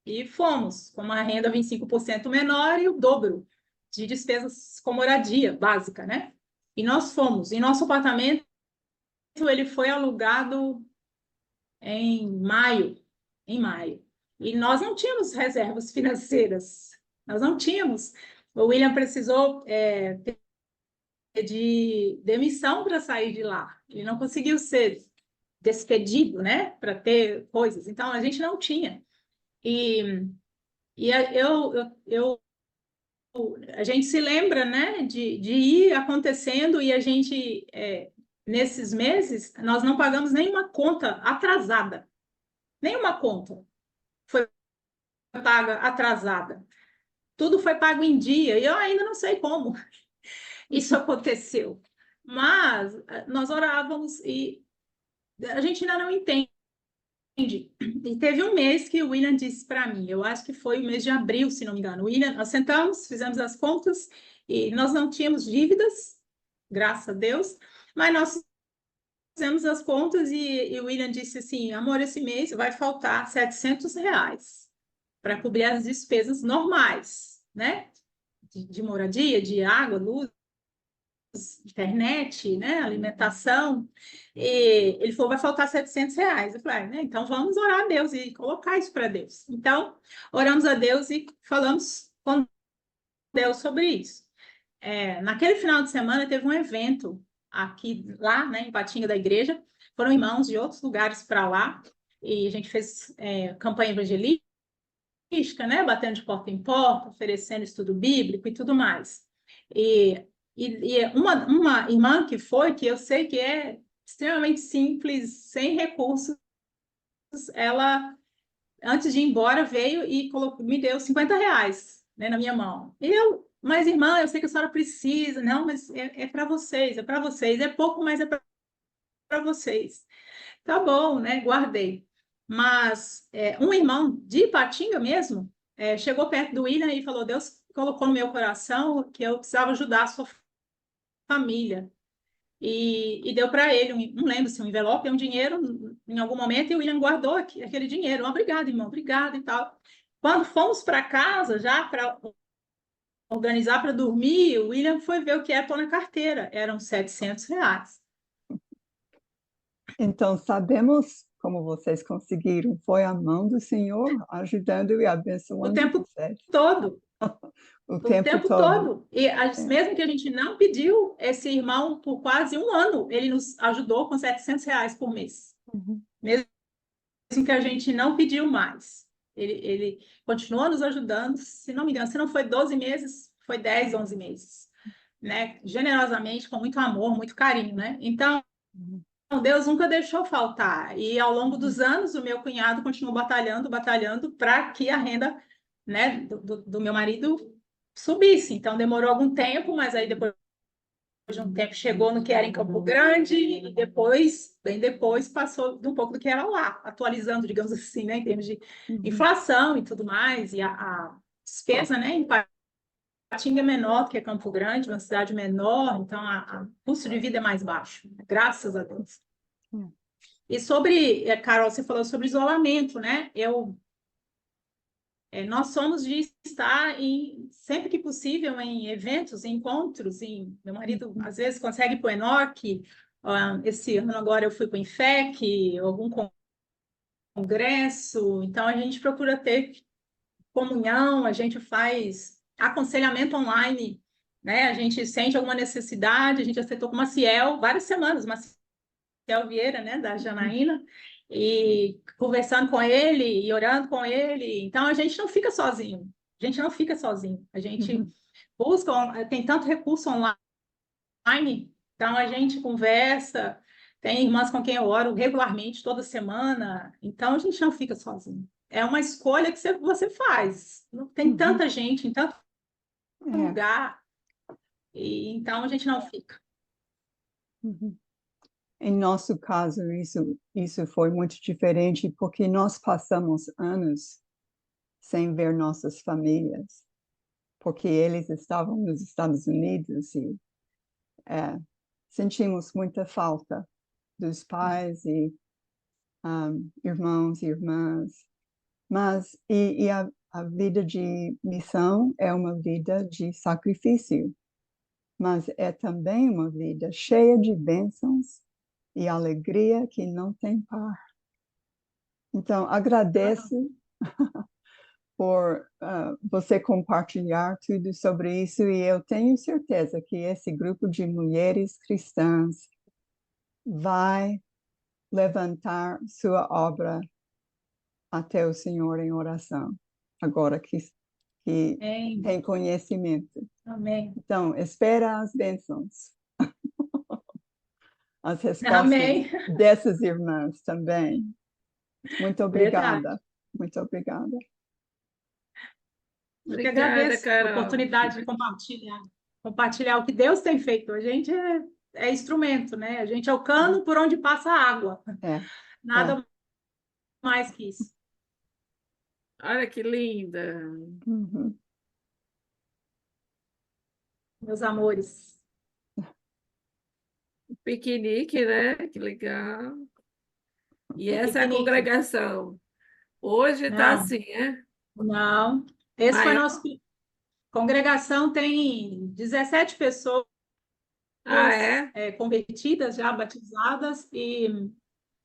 e fomos com uma renda 25% menor e o dobro de despesas com moradia básica, né? E nós fomos. E nosso apartamento, ele foi alugado em maio. E nós não tínhamos reservas financeiras. Nós não tínhamos. O William precisou de demissão para sair de lá. Ele não conseguiu ser despedido, né? Para ter coisas. Então, a gente não tinha. A gente se lembra, né, de ir acontecendo e a gente, nesses meses, nós não pagamos nenhuma conta atrasada. Nenhuma conta foi paga atrasada. Tudo foi pago em dia e eu ainda não sei como isso aconteceu. Mas nós orávamos e a gente ainda não entende. E teve um mês que o William disse para mim, eu acho que foi o mês de abril, se não me engano. William, nós sentamos, fizemos as contas e nós não tínhamos dívidas, graças a Deus, mas nós fizemos as contas e o William disse assim, amor, esse mês vai faltar R$ 700 para cobrir as despesas normais, né? De moradia, de água, luz, internet, né, alimentação, e ele falou, vai faltar R$ 700. Eu falei, né, então vamos orar a Deus e colocar isso para Deus. Então, oramos a Deus e falamos com Deus sobre isso. Naquele final de semana teve um evento lá, né, em Patinga da igreja, foram irmãos de outros lugares para lá, e a gente fez campanha evangelística, né, batendo de porta em porta, oferecendo estudo bíblico e tudo mais. E uma irmã que eu sei que é extremamente simples, sem recursos, ela, antes de ir embora, veio e me deu R$ 50, né, na minha mão. Mas irmã, eu sei que a senhora precisa, não, mas para vocês, é pouco, mas é para vocês. Tá bom, né, guardei. Mas um irmão de Ipatinga mesmo, chegou perto do William e falou, Deus colocou no meu coração que eu precisava ajudar a sua família. E deu para ele, não lembro se um envelope, um dinheiro em algum momento, e o William guardou aquele dinheiro. Obrigado, irmão, obrigado e tal. Quando fomos para casa, já para organizar para dormir, o William foi ver o que era pôr na carteira. Eram R$ 700. Então, sabemos como vocês conseguiram. Foi a mão do Senhor ajudando e abençoando O tempo vocês. todo. O tempo todo. todo. E mesmo que a gente não pediu, esse irmão, por quase um ano, ele nos ajudou com R$ 700 por mês. Uhum. Mesmo que a gente não pediu mais. Ele continuou nos ajudando, se não me engano, se não foi 12 meses, foi 10, 11 meses. Né? Generosamente, com muito amor, muito carinho. Né? Então, Deus nunca deixou faltar. E ao longo dos anos, o meu cunhado continuou batalhando para que a renda, né, do meu marido subisse. Então demorou algum tempo, mas aí depois de um tempo chegou no que era em Campo Grande e depois, bem depois, passou de um pouco do que era lá, atualizando, digamos assim, né, em termos de Uhum. inflação e tudo mais, e a despesa, né, em Patinga é menor que Campo Grande, uma cidade menor, então o custo de vida é mais baixo, graças a Deus. Hum. E sobre, Carol, você falou sobre isolamento, né? Nós somos de estar sempre que possível em eventos, em encontros. Meu marido, às vezes, consegue ir para o Enoque. Esse ano agora eu fui para o INFEC, algum congresso. Então, a gente procura ter comunhão, a gente faz aconselhamento online, né? A gente sente alguma necessidade, a gente aceitou com o Maciel várias semanas, Maciel Vieira, né, da Janaína, e conversando com ele e orando com ele. Então, a gente não fica sozinho. A gente não fica sozinho. A gente Uhum. busca, tem tanto recurso online, então a gente conversa. Tem irmãs com quem eu oro regularmente, toda semana. Então, a gente não fica sozinho. É uma escolha que você faz. Não tem Uhum. tanta gente em tanto É. lugar, e então a gente não fica. Uhum. Em nosso caso, isso foi muito diferente porque nós passamos anos sem ver nossas famílias, porque eles estavam nos Estados Unidos e sentimos muita falta dos pais e irmãos e irmãs. Mas a vida de missão é uma vida de sacrifício, mas é também uma vida cheia de bênçãos e alegria que não tem par. Então, agradeço por você compartilhar tudo sobre isso e eu tenho certeza que esse grupo de mulheres cristãs vai levantar sua obra até o Senhor em oração, agora que Amém. tem conhecimento. Amém. Então, espera as bênçãos, as respostas Amém. dessas irmãs também. Muito Verdade. obrigada, muito obrigada. Eu que Obrigada, agradeço a Carol. oportunidade de compartilhar o que Deus tem feito. A gente é instrumento, né? A gente é o cano por onde passa a água. É, é. Nada mais que isso. Olha que linda. Uhum. Meus amores. Piquenique, né? Que legal. E essa é a Piquenique. congregação. Hoje está Não, assim, é? não. Esse foi Maior? nosso. Congregação tem 17 pessoas Ah, é? convertidas, já batizadas, e,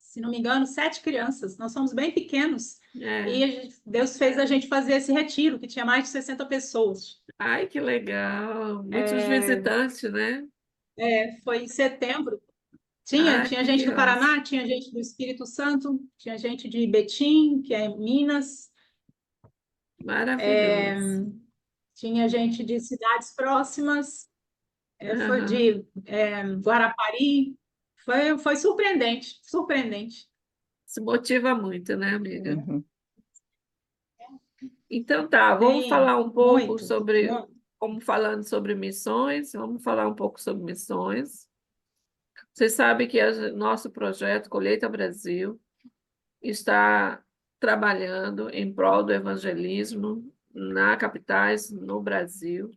se não me engano, 7 crianças. Nós somos bem pequenos. É. E Deus fez a gente fazer esse retiro, que tinha mais de 60 pessoas. Ai, que legal. Muitos É, visitantes, né? foi em setembro. Ai, Tinha gente que do ótimo. Paraná, tinha gente do Espírito Santo, tinha gente de Betim, que é Minas, Maravilhoso. tinha gente de cidades próximas, foi Aham. de Guarapari. Foi surpreendente, surpreendente. Se motiva muito, né, amiga? Uhum. Então tá, vamos Sim, falar um pouco muito, sobre, muito. como falando sobre missões, vamos falar um pouco sobre missões. Você sabe que nosso projeto Colheita Brasil está trabalhando em prol do evangelismo na capitais no Brasil,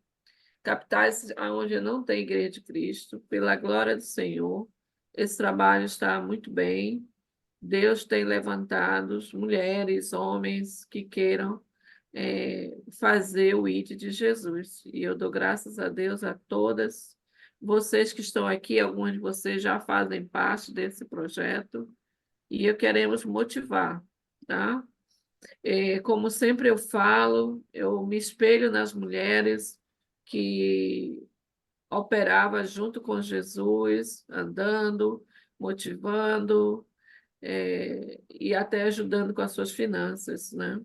capitais onde não tem Igreja de Cristo, pela glória do Senhor. Esse trabalho está muito bem. Deus tem levantado mulheres, homens que queiram fazer o ID de Jesus. E eu dou graças a Deus a todas vocês que estão aqui, alguns de vocês já fazem parte desse projeto, e eu queremos motivar, tá? Como sempre eu falo, eu me espelho nas mulheres que operavam junto com Jesus, andando, motivando, e até ajudando com as suas finanças, né?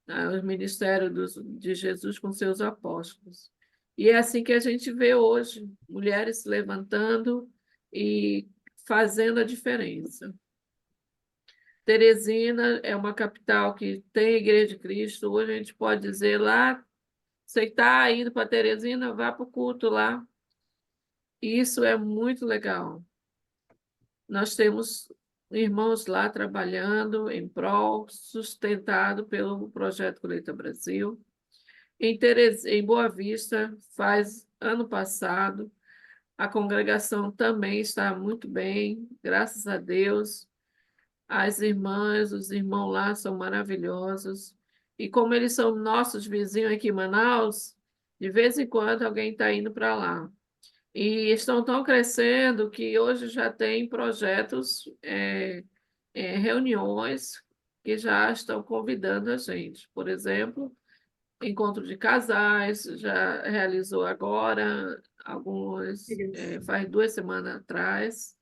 O ministério de Jesus com seus apóstolos. E é assim que a gente vê hoje, mulheres se levantando e fazendo a diferença. Teresina é uma capital que tem a Igreja de Cristo. Hoje a gente pode dizer lá, você está indo para Teresina, vá para o culto lá. Isso é muito legal. Nós temos irmãos lá trabalhando em prol, sustentado pelo Projeto Colheita Brasil. Em Boa Vista, faz ano passado, a congregação também está muito bem, graças a Deus. As irmãs, os irmãos lá são maravilhosos. E como eles são nossos vizinhos aqui em Manaus, de vez em quando alguém está indo para lá. E estão tão crescendo que hoje já tem projetos, reuniões que já estão convidando a gente. Por exemplo, encontro de casais, já realizou agora, alguns, faz 2 semanas atrás.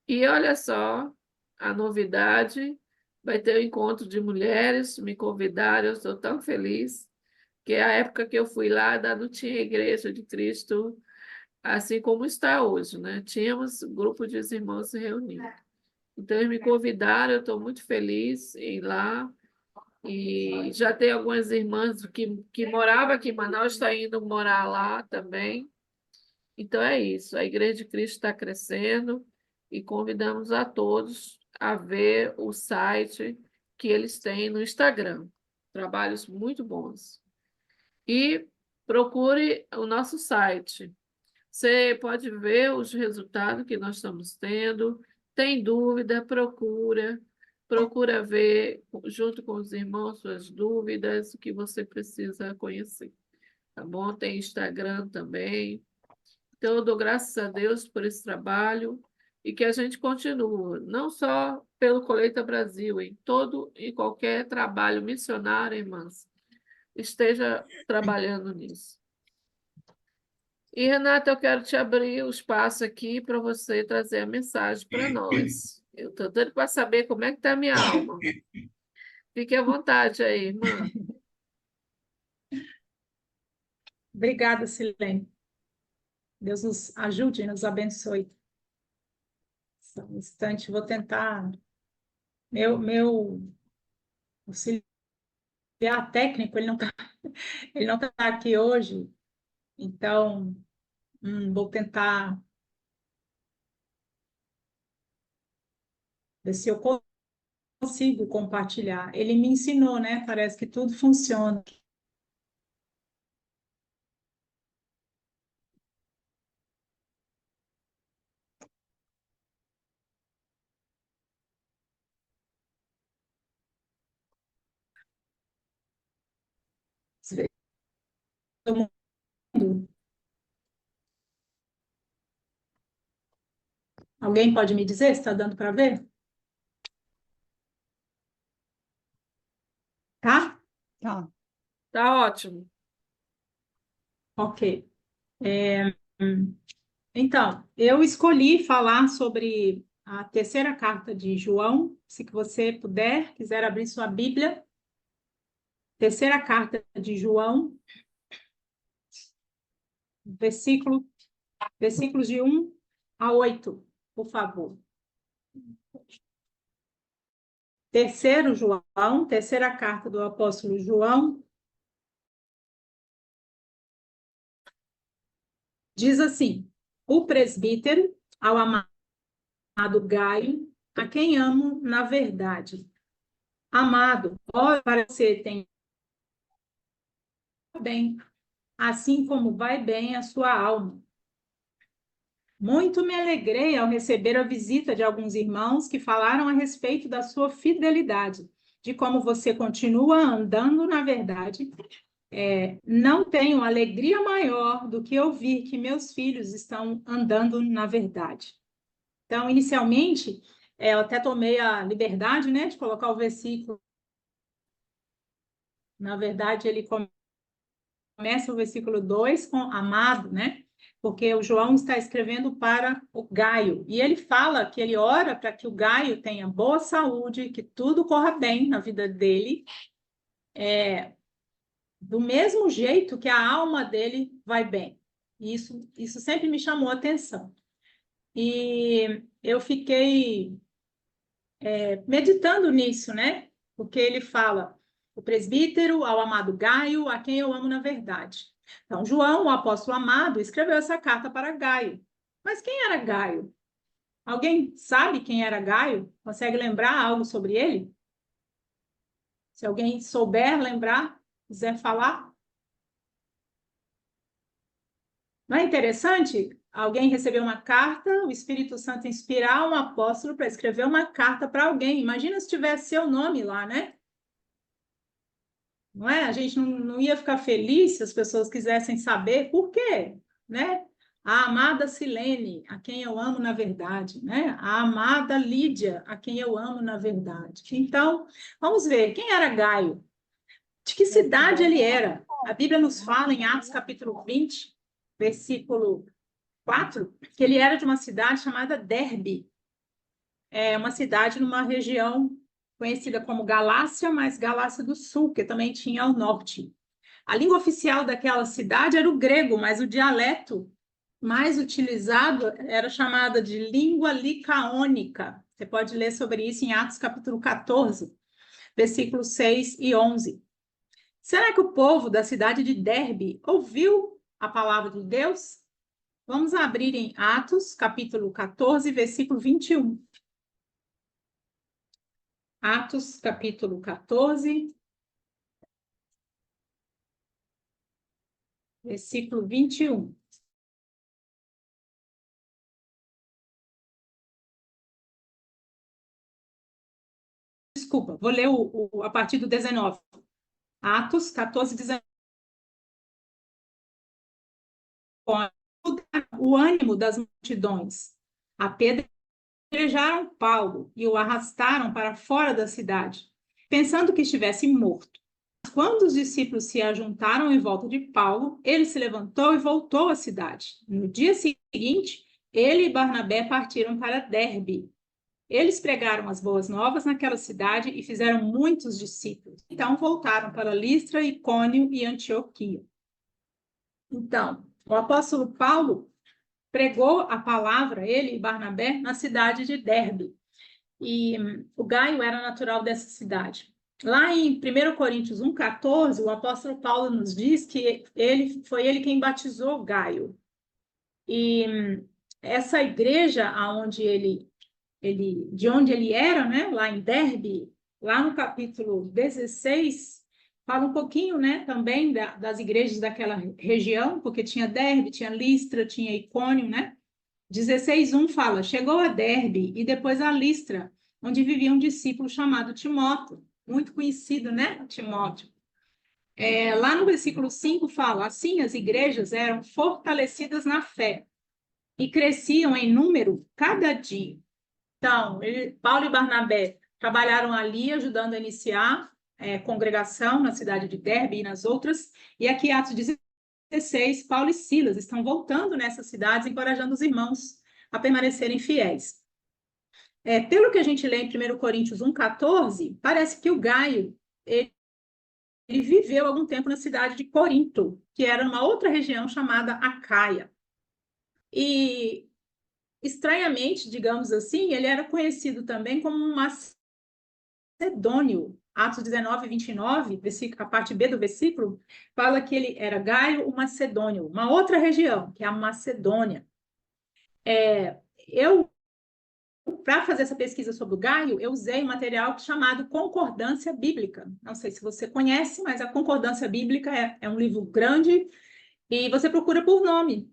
E olha só, a novidade, vai ter o encontro de mulheres, me convidaram, eu estou tão feliz, que é a época que eu fui lá, ainda não tinha Igreja de Cristo, assim como está hoje, né? Tínhamos um grupo de irmãos se reunindo. Então, eles me convidaram, eu estou muito feliz em ir lá, e já tem algumas irmãs que moravam aqui em Manaus, estão indo morar lá também. Então, é isso, a Igreja de Cristo está crescendo, e convidamos a todos a ver o site que eles têm no Instagram. Trabalhos muito bons. E procure o nosso site. Você pode ver os resultados que nós estamos tendo. Tem dúvida, procura ver junto com os irmãos suas dúvidas, o que você precisa conhecer. Tá bom? Tem Instagram também. Então, eu dou graças a Deus por esse trabalho e que a gente continue, não só pelo Colheita Brasil, em todo e qualquer trabalho missionário, irmãs, esteja trabalhando nisso. E, Renata, eu quero te abrir o espaço aqui para você trazer a mensagem para nós. Eu estou doida para saber como é que está a minha alma. Fique à vontade aí, irmã. Obrigada, Silene. Deus nos ajude e nos abençoe. Só um instante, vou tentar. Meu auxiliar técnico, ele não tá aqui hoje, então vou tentar ver se eu consigo compartilhar. Ele me ensinou, né? Parece que tudo funciona. Todo mundo. Alguém pode me dizer se está dando para ver? Tá? Tá. Tá ótimo. Ok. Então, eu escolhi falar sobre a terceira carta de João. Se que você puder, quiser abrir sua Bíblia. Terceira carta de João, versículos de 1 a 8, por favor. Terceiro João, terceira carta do apóstolo João, diz assim: o presbítero, ao amado Gaio, a quem amo na verdade. Amado, ora para que você tenha bem, assim como vai bem a sua alma. Muito me alegrei ao receber a visita de alguns irmãos que falaram a respeito da sua fidelidade, de como você continua andando na verdade. Não tenho alegria maior do que ouvir que meus filhos estão andando na verdade. Então, inicialmente, eu até tomei a liberdade, né, de colocar o versículo. Na verdade, ele começa o versículo 2 com amado, né? Porque o João está escrevendo para o Gaio, e ele fala que ele ora para que o Gaio tenha boa saúde, que tudo corra bem na vida dele, do mesmo jeito que a alma dele vai bem. Isso sempre me chamou a atenção. E eu fiquei meditando nisso, né? Porque ele fala, o presbítero ao amado Gaio, a quem eu amo na verdade. Então, João, o apóstolo amado, escreveu essa carta para Gaio. Mas quem era Gaio? Alguém sabe quem era Gaio? Consegue lembrar algo sobre ele? Se alguém souber lembrar, quiser falar. Não é interessante? Alguém recebeu uma carta, o Espírito Santo inspirar um apóstolo para escrever uma carta para alguém. Imagina se tivesse seu nome lá, né? Não é? A gente não ia ficar feliz se as pessoas quisessem saber por quê, né? A amada Silene, a quem eu amo na verdade, né? A amada Lídia, a quem eu amo na verdade. Então, vamos ver, quem era Gaio? De que cidade ele era? A Bíblia nos fala em Atos capítulo 20, versículo 4, que ele era de uma cidade chamada Derbe. É uma cidade numa região conhecida como Galácia, mas Galácia do Sul, que também tinha ao norte. A língua oficial daquela cidade era o grego, mas o dialeto mais utilizado era chamada de língua licaônica. Você pode ler sobre isso em Atos capítulo 14, versículos 6 e 11. Será que o povo da cidade de Derbe ouviu a palavra de Deus? Vamos abrir em Atos, capítulo 14, versículo 21. Atos, capítulo 14, versículo 21. Desculpa, vou ler a partir do 19. Atos 14, 19. O ânimo das multidões. Apedrejaram Paulo e o arrastaram para fora da cidade, pensando que estivesse morto. Quando os discípulos se ajuntaram em volta de Paulo, ele se levantou e voltou à cidade. No dia seguinte, ele e Barnabé partiram para Derbe. Eles pregaram as boas novas naquela cidade e fizeram muitos discípulos. Então voltaram para Listra, Icônio e Antioquia. Então, o apóstolo Paulo pregou a palavra, ele e Barnabé, na cidade de Derbe. E o Gaio era natural dessa cidade. Lá em 1 Coríntios 1,14, o apóstolo Paulo nos diz que foi ele quem batizou Gaio. E essa igreja de onde ele era, né, lá em Derbe, lá no capítulo 16, fala um pouquinho, né, também das igrejas daquela região, porque tinha Derbe, tinha Listra, tinha Icônio, né? 16:1 fala, chegou a Derbe e depois a Listra, onde vivia um discípulo chamado Timóteo, muito conhecido, né, Timóteo. Lá no versículo 5 fala, assim as igrejas eram fortalecidas na fé e cresciam em número cada dia. Então, Paulo e Barnabé trabalharam ali, ajudando a iniciar congregação na cidade de Derbe e nas outras, e aqui Atos 16, Paulo e Silas estão voltando nessas cidades, encorajando os irmãos a permanecerem fiéis. Pelo que a gente lê em 1 Coríntios 1,14, parece que o Gaio ele viveu algum tempo na cidade de Corinto, que era numa outra região chamada Acaia. E, estranhamente, digamos assim, ele era conhecido também como um macedônio. Atos 19, 29, a parte B do versículo, fala que ele era Gaio, o macedônio, uma outra região, que é a Macedônia. Para fazer essa pesquisa sobre o Gaio, eu usei um material chamado Concordância Bíblica. Não sei se você conhece, mas a Concordância Bíblica é um livro grande e você procura por nome.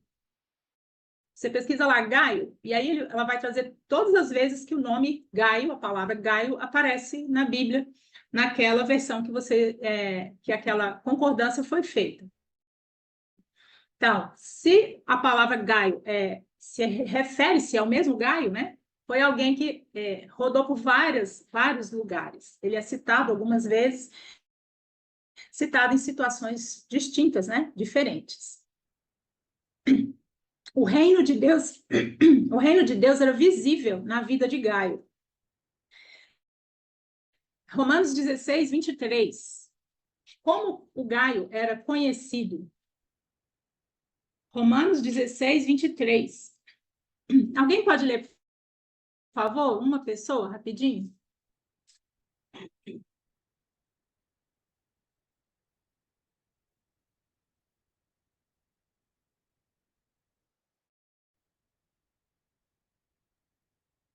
Você pesquisa lá Gaio, e aí ela vai trazer todas as vezes que o nome Gaio, a palavra Gaio, aparece na Bíblia, naquela versão que aquela concordância foi feita. Então, se a palavra Gaio se refere-se ao mesmo Gaio, né? Foi alguém que rodou por vários lugares. Ele é citado algumas vezes, citado em situações distintas, né? Diferentes. O reino de Deus era visível na vida de Gaio. Romanos 16, 23. Como o Gaio era conhecido? Romanos 16, 23. Alguém pode ler, por favor? Uma pessoa, rapidinho?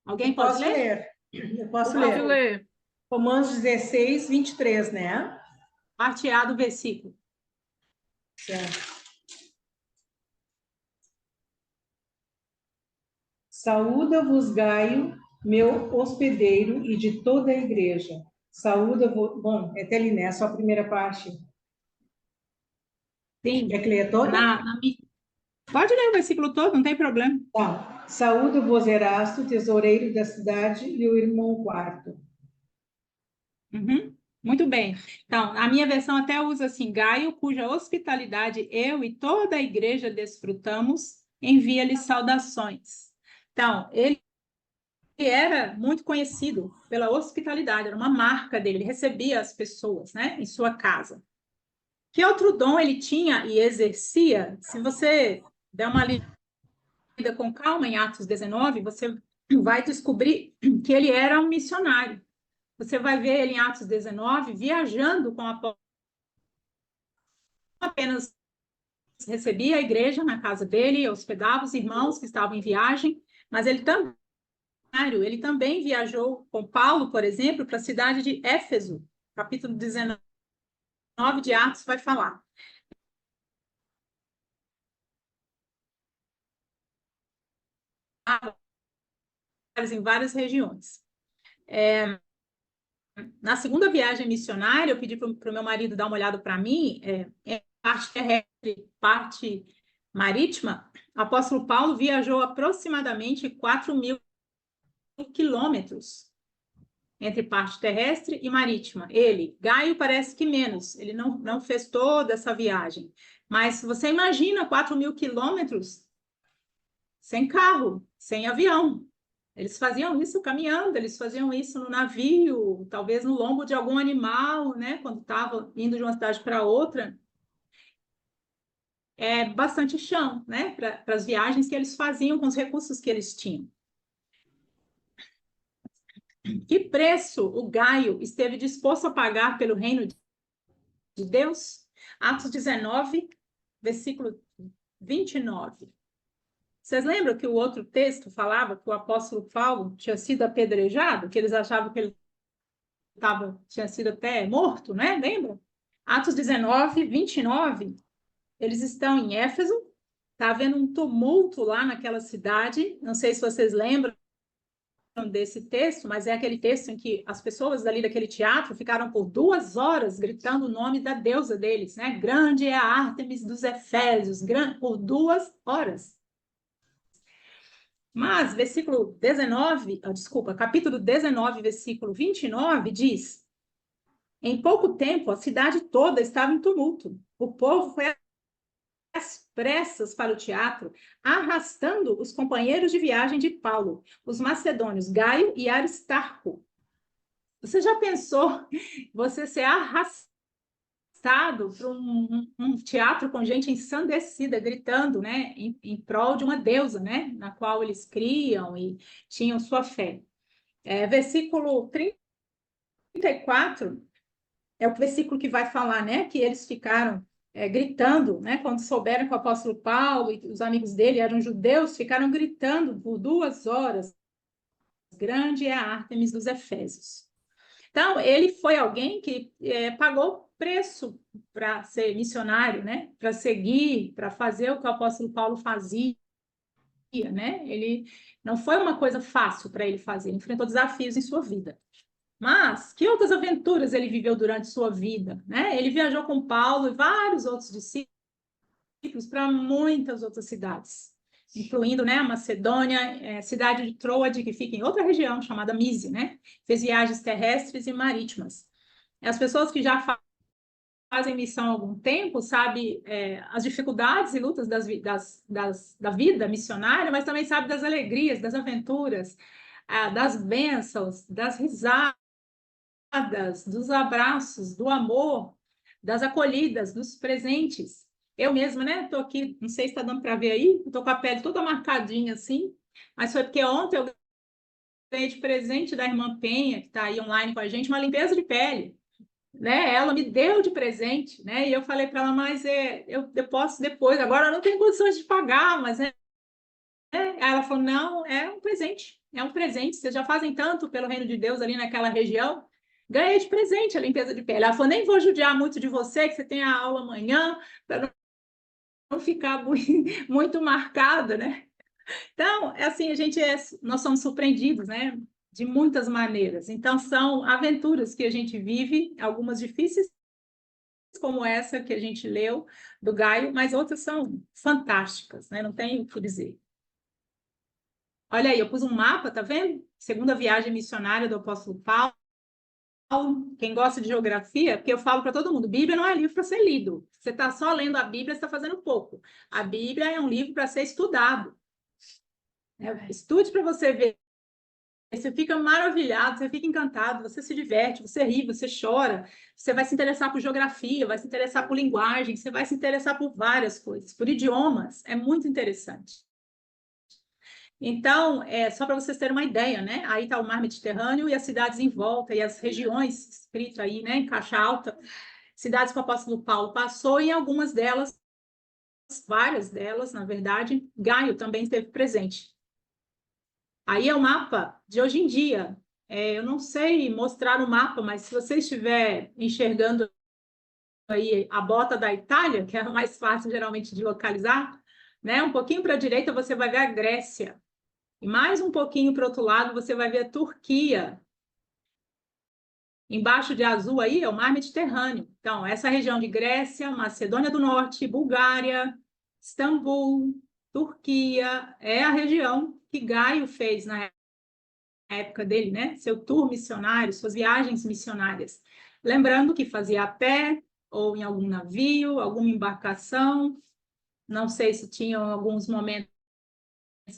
Alguém Eu pode posso ler? ler. Eu posso Pode ler. ler. Romanos 16, 23, né? Parte A do versículo. Certo. Saúda-vos, Gaio, meu hospedeiro, e de toda a igreja. Saúda-vos. Bom, é até ali, né? Só a primeira parte. Sim. Quer que leia toda? Pode ler o versículo todo, não tem problema. Tá. Saúda-vos, Erasto, tesoureiro da cidade, e o irmão quarto. Uhum. Muito bem. Então, a minha versão até usa assim: Gaio, cuja hospitalidade eu e toda a igreja desfrutamos, envia-lhe saudações. Então, ele era muito conhecido pela hospitalidade, era uma marca dele, ele recebia as pessoas, né, em sua casa. Que outro dom ele tinha e exercia? Se você der uma lida com calma em Atos 19, você vai descobrir que ele era um missionário. Você vai ver ele em Atos 19 viajando com a apenas recebia a igreja na casa dele, hospedava os irmãos que estavam em viagem, mas ele também viajou com Paulo, por exemplo, para a cidade de Éfeso, capítulo 19 de Atos vai falar. Em várias regiões. Na segunda viagem missionária, eu pedi para o meu marido dar uma olhada para mim, parte terrestre, parte marítima, o apóstolo Paulo viajou aproximadamente 4.000 quilômetros entre parte terrestre e marítima. Ele, Gaio, parece que menos, ele não fez toda essa viagem. Mas você imagina 4.000 quilômetros sem carro, sem avião. Eles faziam isso caminhando, eles faziam isso no navio, talvez no lombo de algum animal, né? Quando estava indo de uma cidade para outra. É bastante chão, né? Para as viagens que eles faziam com os recursos que eles tinham. Que preço o Gaio esteve disposto a pagar pelo reino de Deus? Atos 19, versículo 29. Vocês lembram que o outro texto falava que o apóstolo Paulo tinha sido apedrejado, que eles achavam que ele tinha sido até morto, né? Lembra? Atos 19, 29, eles estão em Éfeso, está havendo um tumulto lá naquela cidade, não sei se vocês lembram desse texto, mas é aquele texto em que as pessoas dali daquele teatro ficaram por 2 horas gritando o nome da deusa deles, né? Grande é a Ártemis dos Efésios, por 2 horas. Mas capítulo 19, versículo 29 diz: em pouco tempo a cidade toda estava em tumulto. O povo foi às pressas para o teatro, arrastando os companheiros de viagem de Paulo, os macedônios Gaio e Aristarco. Você já pensou você ser arrastado para um teatro com gente ensandecida, gritando, né, em prol de uma deusa, né, na qual eles criam e tinham sua fé? Versículo 34 é o versículo que vai falar, né, que eles ficaram gritando, né, quando souberam que o apóstolo Paulo e os amigos dele eram judeus, ficaram gritando por 2 horas: grande é a Ártemis dos Efésios. Então, ele foi alguém que pagou preço para ser missionário, né, para seguir, para fazer o que o apóstolo Paulo fazia, né? Ele não foi uma coisa fácil para ele fazer, ele enfrentou desafios em sua vida. Mas que outras aventuras ele viveu durante sua vida, né? Ele viajou com Paulo e vários outros discípulos para muitas outras cidades, incluindo, né, a Macedônia, cidade de Troade, que fica em outra região chamada Mísia, né? Fez viagens terrestres e marítimas. As pessoas que já fazem missão há algum tempo, sabe, as dificuldades e lutas da vida missionária, mas também sabe das alegrias, das aventuras, das bênçãos, das risadas, dos abraços, do amor, das acolhidas, dos presentes. Eu mesma, né, estou aqui, não sei se está dando para ver aí, estou com a pele toda marcadinha assim, Mas foi porque ontem eu ganhei de presente da irmã Penha, que está aí online com a gente, uma limpeza de pele. Né? Ela me deu de presente, né? E eu falei para ela, mas eu posso depois, agora eu não tenho condições de pagar, mas Aí ela falou, não, é um presente, vocês já fazem tanto pelo reino de Deus ali naquela região, ganhei de presente a limpeza de pele. Ela falou, nem vou judiar muito de você, que você tem a aula amanhã, para não ficar muito marcada, né? Então, é assim, nós somos surpreendidos, né? De muitas maneiras. Então, são aventuras que a gente vive, algumas difíceis, como essa que a gente leu, do Gaio, mas outras são fantásticas, né? Não tem o que dizer. Olha aí, eu pus um mapa, tá vendo? Segunda viagem missionária do apóstolo Paulo. Quem gosta de geografia, porque eu falo para todo mundo, Bíblia não é livro para ser lido. Você está só lendo a Bíblia, você está fazendo pouco. A Bíblia é um livro para ser estudado. Estude para você ver. Você fica maravilhado, você fica encantado, você se diverte, você ri, você chora, você vai se interessar por geografia, vai se interessar por linguagem, você vai se interessar por várias coisas, por idiomas, é muito interessante. Então, só para vocês terem uma ideia, né? Aí está o mar Mediterrâneo e as cidades em volta, e as regiões, escrito aí, né, em caixa alta, cidades que o apóstolo Paulo passou, e em algumas delas, várias delas, na verdade, Gaio também esteve presente. Aí é o mapa de hoje em dia. Eu não sei mostrar o mapa, mas se você estiver enxergando aí a bota da Itália, que é a mais fácil geralmente de localizar, né? Um pouquinho para a direita você vai ver a Grécia. E mais um pouquinho para o outro lado você vai ver a Turquia. Embaixo de azul aí é o mar Mediterrâneo. Então, essa região de Grécia, Macedônia do Norte, Bulgária, Istambul, Turquia, é a região que Gaio fez na época dele, né? Seu tour missionário, suas viagens missionárias. Lembrando que fazia a pé ou em algum navio, alguma embarcação. Não sei se tinham alguns momentos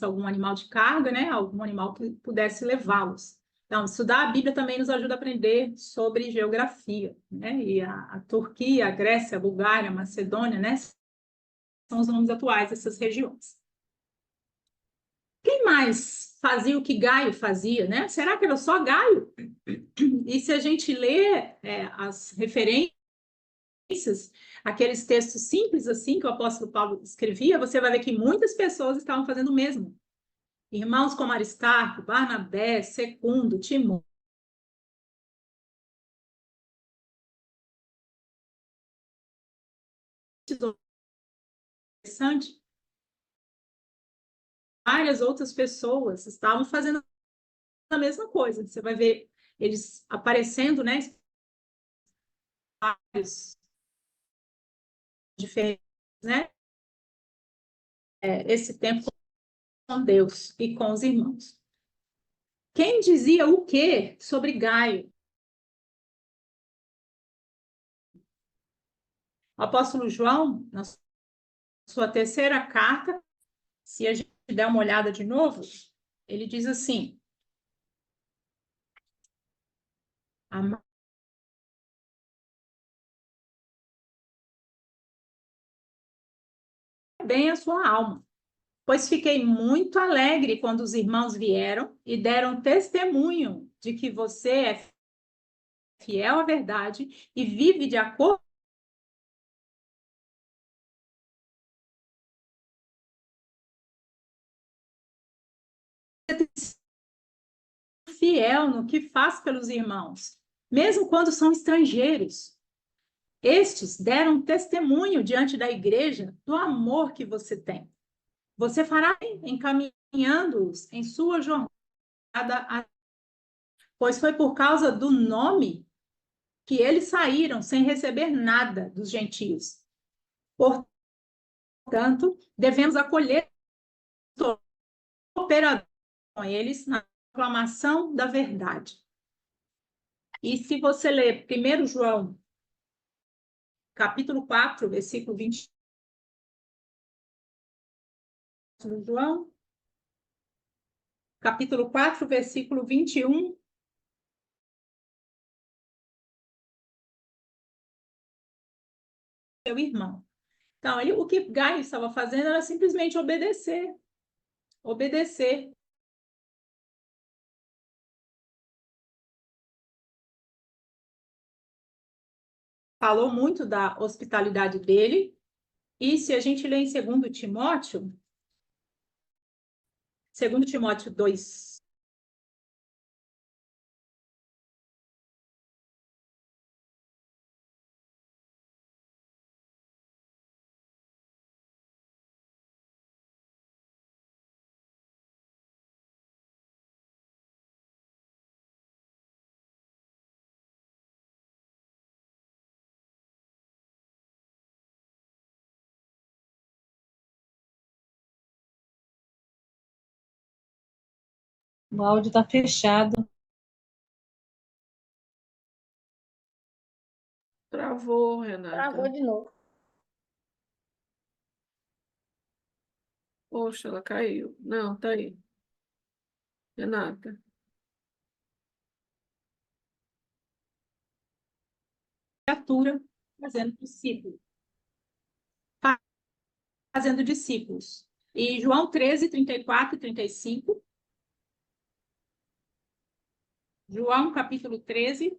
algum animal de carga, né? Algum animal que pudesse levá-los. Então, estudar a Bíblia também nos ajuda a aprender sobre geografia, né? E a Turquia, a Grécia, a Bulgária, a Macedônia, né? São os nomes atuais dessas regiões. Quem mais fazia o que Gaio fazia, né? Será que era só Gaio? E se a gente lê as referências, aqueles textos simples assim que o apóstolo Paulo escrevia, você vai ver que muitas pessoas estavam fazendo o mesmo. Irmãos como Aristarco, Barnabé, Secundo, Timóteo, interessante, várias outras pessoas estavam fazendo a mesma coisa. Você vai ver eles aparecendo, né? Vários diferentes, né? Esse tempo com Deus e com os irmãos. Quem dizia o quê sobre Gaio? O apóstolo João, na sua terceira carta, se a gente der uma olhada de novo, ele diz assim: bem a sua alma, pois fiquei muito alegre quando os irmãos vieram e deram testemunho de que você é fiel à verdade e vive de acordo fiel no que faz pelos irmãos, mesmo quando são estrangeiros. Estes deram testemunho diante da igreja do amor que você tem. Você fará encaminhando-os em sua jornada, pois foi por causa do nome que eles saíram sem receber nada dos gentios. Portanto, devemos acolher cooperar com eles na proclamação da verdade. E se você ler 1 João, capítulo 4, versículo 20, João, capítulo 4, versículo 21, seu irmão. Então, o que Gaio estava fazendo era simplesmente obedecer. obedecer. Falou muito da hospitalidade dele. E se a gente lê em 2 Timóteo 2, O áudio está fechado. Travou, Renata. Travou de novo. Poxa, ela caiu. Não, tá aí. Renata. criatura, fazendo discípulos. Fazendo discípulos. E João 13, 34 e 35. João, capítulo 13,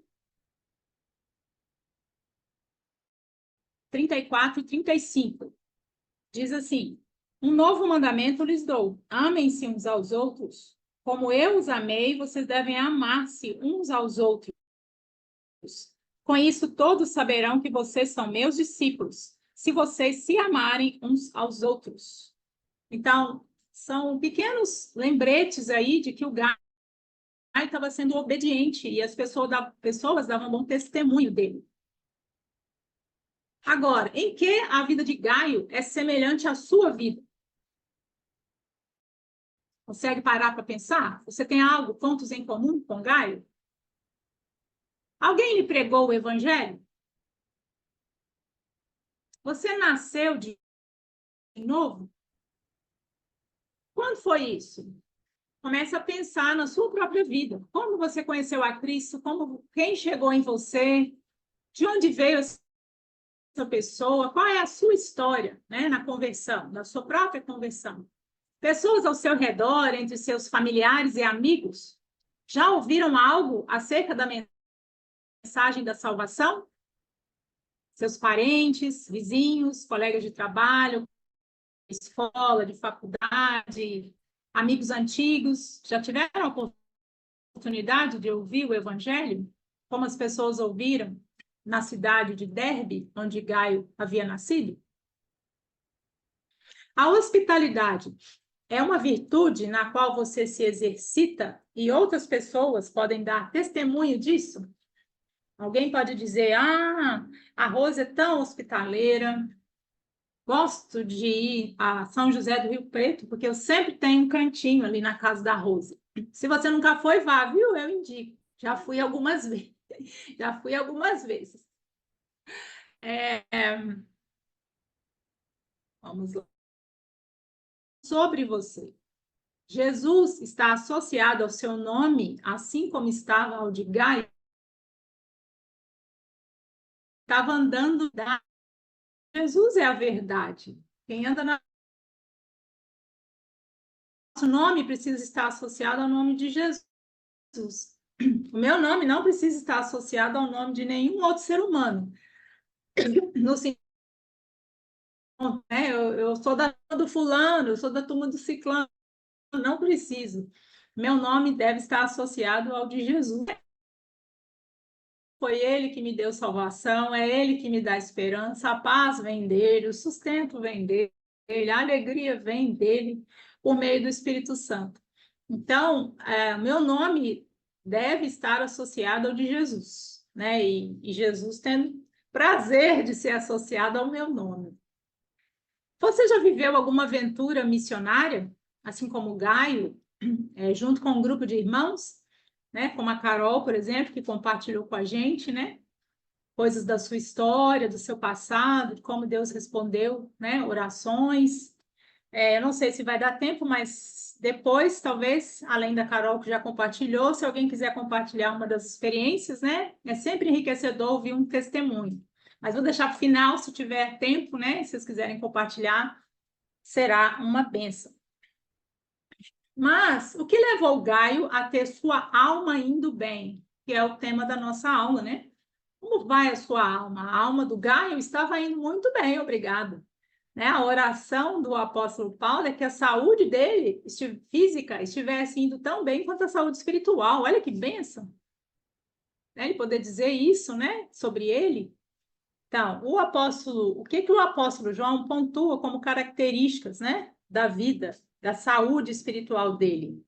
34 e 35. Diz assim: um novo mandamento lhes dou. Amem-se uns aos outros. Como eu os amei, vocês devem amar-se uns aos outros. Com isso, todos saberão que vocês são meus discípulos, se vocês se amarem uns aos outros. Então, são pequenos lembretes aí de que o Gaio estava sendo obediente e as pessoas davam bom testemunho dele. Agora, em que a vida de Gaio é semelhante à sua vida? Consegue parar para pensar? Você tem pontos em comum com Gaio? Alguém lhe pregou o evangelho? Você nasceu de novo? Quando foi isso? Comece a pensar na sua própria vida. Como você conheceu a Cristo? Quem chegou em você? De onde veio essa pessoa? Qual é a sua história, né, na conversão, na sua própria conversão? Pessoas ao seu redor, entre seus familiares e amigos, já ouviram algo acerca da mensagem da salvação? Seus parentes, vizinhos, colegas de trabalho, escola, de faculdade, amigos antigos, já tiveram a oportunidade de ouvir o evangelho? Como as pessoas ouviram na cidade de Derbe, onde Gaio havia nascido? A hospitalidade é uma virtude na qual você se exercita e outras pessoas podem dar testemunho disso? Alguém pode dizer: a Rose é tão hospitaleira, gosto de ir a São José do Rio Preto, porque eu sempre tenho um cantinho ali na casa da Rose. Se você nunca foi, vá, viu? Eu indico. Já fui algumas vezes. Já fui algumas vezes. Vamos lá. Sobre você. Jesus está associado ao seu nome, assim como estava ao de Gaio. Estava andando da... Jesus é a verdade. Quem anda na... Nosso nome precisa estar associado ao nome de Jesus. O meu nome não precisa estar associado ao nome de nenhum outro ser humano. No sentido, né? Eu sou da turma do fulano, eu sou da turma do ciclano. Não preciso. Meu nome deve estar associado ao de Jesus. Foi ele que me deu salvação, é ele que me dá esperança, a paz vem dele, o sustento vem dele, a alegria vem dele por meio do Espírito Santo. Então, meu nome deve estar associado ao de Jesus, né? E Jesus tendo prazer de ser associado ao meu nome. Você já viveu alguma aventura missionária, assim como Gaio, junto com um grupo de irmãos? Né? Como a Carol, por exemplo, que compartilhou com a gente, né? Coisas da sua história, do seu passado, de como Deus respondeu, né? Orações. Eu não sei se vai dar tempo, mas depois, talvez, além da Carol que já compartilhou, se alguém quiser compartilhar uma das experiências, né? É sempre enriquecedor ouvir um testemunho. Mas vou deixar para o final, se tiver tempo, né? Se vocês quiserem compartilhar, será uma bênção. Mas o que levou Gaio a ter sua alma indo bem? Que é o tema da nossa aula, né? Como vai a sua alma? A alma do Gaio estava indo muito bem, obrigado. Né? A oração do apóstolo Paulo é que a saúde dele, física, estivesse indo tão bem quanto a saúde espiritual. Olha que bênção! Né? Ele poder dizer isso, né? Sobre ele. Então, o que o apóstolo João pontua como características, né? Da vida, da saúde espiritual dele?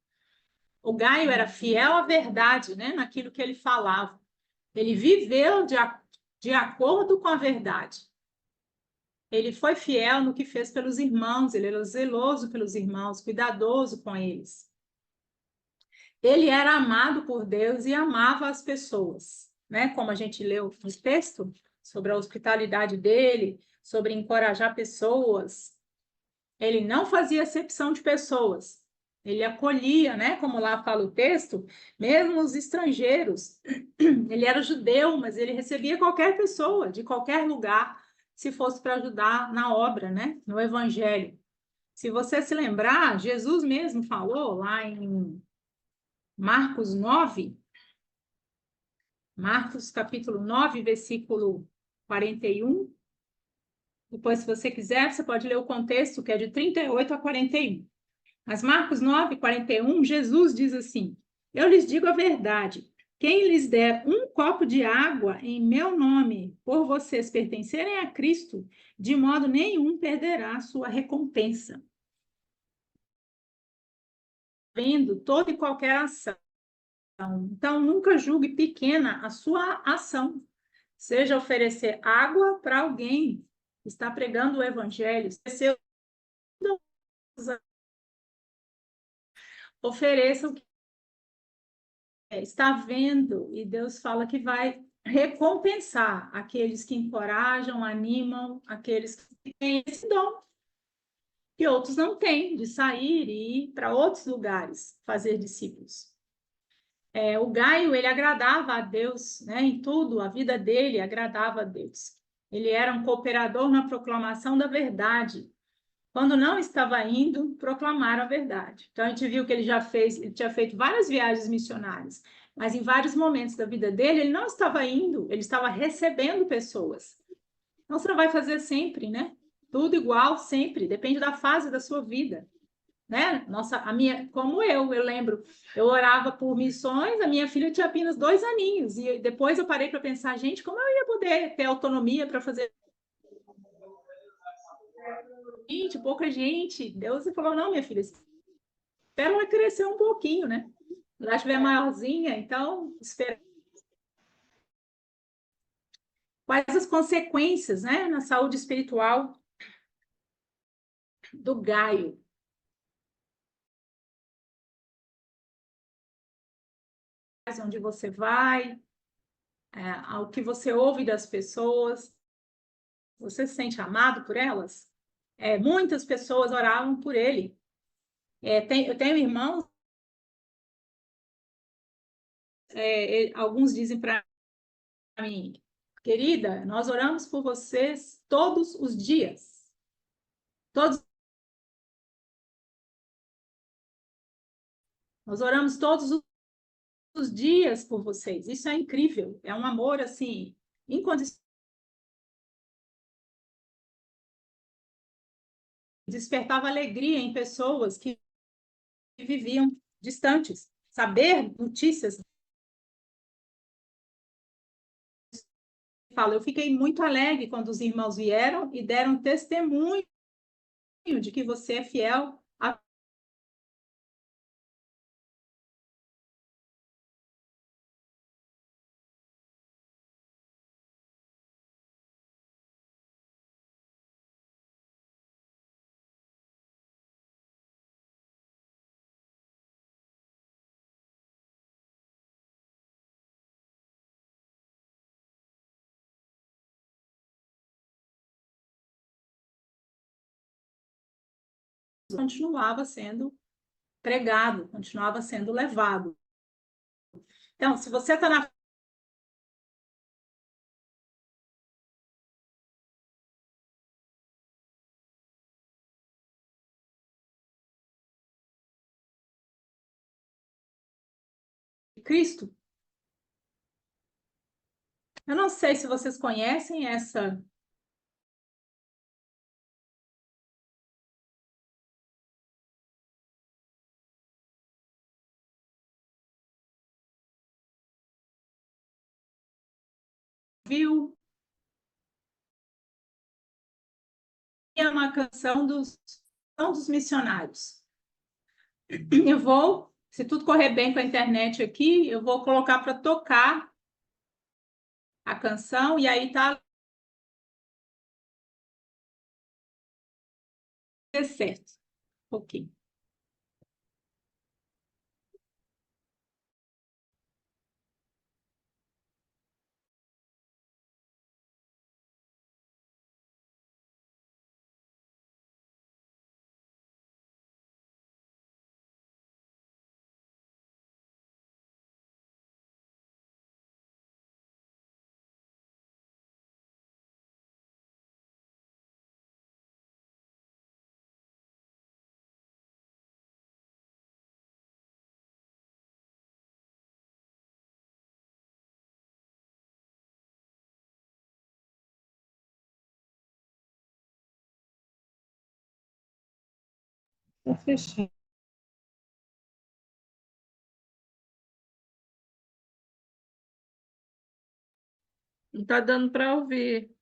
O Gaio era fiel à verdade, né? Naquilo que ele falava. Ele viveu de acordo com a verdade. Ele foi fiel no que fez pelos irmãos, ele era zeloso pelos irmãos, cuidadoso com eles. Ele era amado por Deus e amava as pessoas, né? Como a gente leu no texto sobre a hospitalidade dele, sobre encorajar pessoas. Ele não fazia acepção de pessoas. Ele acolhia, né? Como lá fala o texto, mesmo os estrangeiros. Ele era judeu, mas ele recebia qualquer pessoa, de qualquer lugar, se fosse para ajudar na obra, né? No evangelho. Se você se lembrar, Jesus mesmo falou lá em Marcos 9, Marcos capítulo 9, versículo 41. Depois, se você quiser, você pode ler o contexto, que é de 38 a 41. Mas Marcos 9, 41, Jesus diz assim: Eu lhes digo a verdade. Quem lhes der um copo de água em meu nome, por vocês pertencerem a Cristo, de modo nenhum perderá a sua recompensa. Vendo toda e qualquer ação. Então, nunca julgue pequena a sua ação. Seja oferecer água para alguém, está pregando o evangelho, ofereça o que está vendo, e Deus fala que vai recompensar aqueles que encorajam, animam, aqueles que têm esse dom, que outros não têm, de sair e ir para outros lugares, fazer discípulos. O Gaio, ele agradava a Deus, né? Em tudo, a vida dele agradava a Deus. Ele era um cooperador na proclamação da verdade. Quando não estava indo, proclamar a verdade. Então, a gente viu que ele tinha feito várias viagens missionárias, mas em vários momentos da vida dele, ele não estava indo, ele estava recebendo pessoas. Então, você não vai fazer sempre, né? Tudo igual, sempre, depende da fase da sua vida. Né? Nossa, como eu lembro, eu orava por missões, a minha filha tinha apenas 2 aninhos, e depois eu parei para pensar, gente, como eu ia poder ter autonomia para fazer? Gente, pouca gente. Deus falou, não, minha filha, espera ela crescer um pouquinho, né? Quando ela estiver maiorzinha, então, espera. Quais as consequências, né, na saúde espiritual do Gaio? Onde você vai, ao que você ouve das pessoas, você se sente amado por elas? Muitas pessoas oravam por ele. Eu tenho irmãos, alguns dizem para mim, querida, nós oramos por vocês todos os dias. Todos. Nós oramos todos os dias por vocês. Isso é incrível. É um amor, assim, incondicional. Despertava alegria em pessoas que viviam distantes. Saber notícias. Eu fiquei muito alegre quando os irmãos vieram e deram testemunho de que você é fiel a continuava sendo pregado, continuava sendo levado. Então, se você está na Cristo. Eu não sei se vocês conhecem essa viu? É uma canção dos missionários. Eu vou, se tudo correr bem com a internet aqui, eu vou colocar para tocar a canção e aí tá certo. Um pouquinho. Está fechado. Não está dando para ouvir.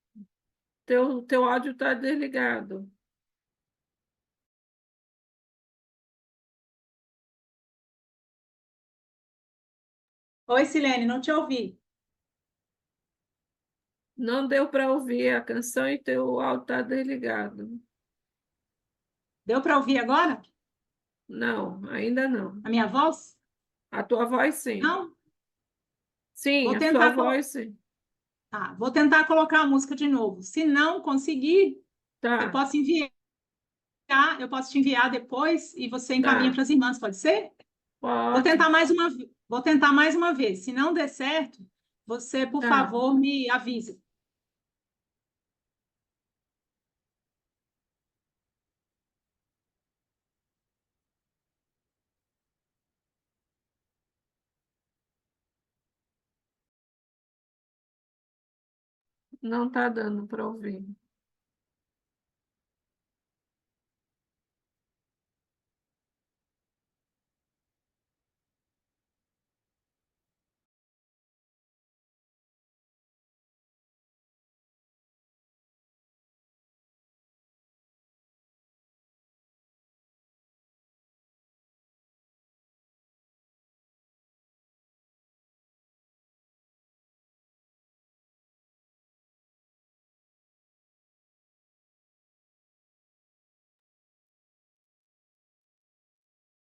Teu áudio está desligado. Oi, Silene, não te ouvi. Não deu para ouvir a canção e teu áudio está desligado. Deu para ouvir agora? Não, ainda não. A minha voz? A tua voz, sim. Não? Sim, Vou a sua tentar, voz, sim. vou tentar colocar a música de novo. Se não conseguir, Tá, eu posso te enviar depois e você encaminha tá. para as irmãs, pode ser? Vou Pode. tentar vou tentar mais uma vez. Se não der certo, você, por Tá. favor, me avise. Não está dando para ouvir.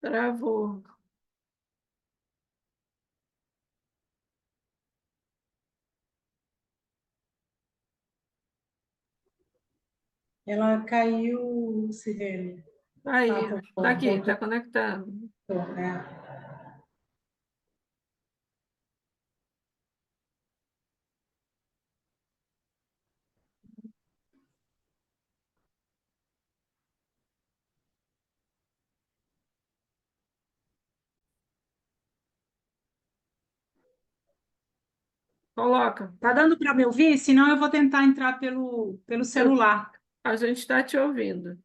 Travou. Ela caiu, Sirene. Aí, tá aqui, Voltou. está conectando. É. Coloca. Tá dando para me ouvir? Senão eu vou tentar entrar pelo Eu, celular. a gente está te ouvindo.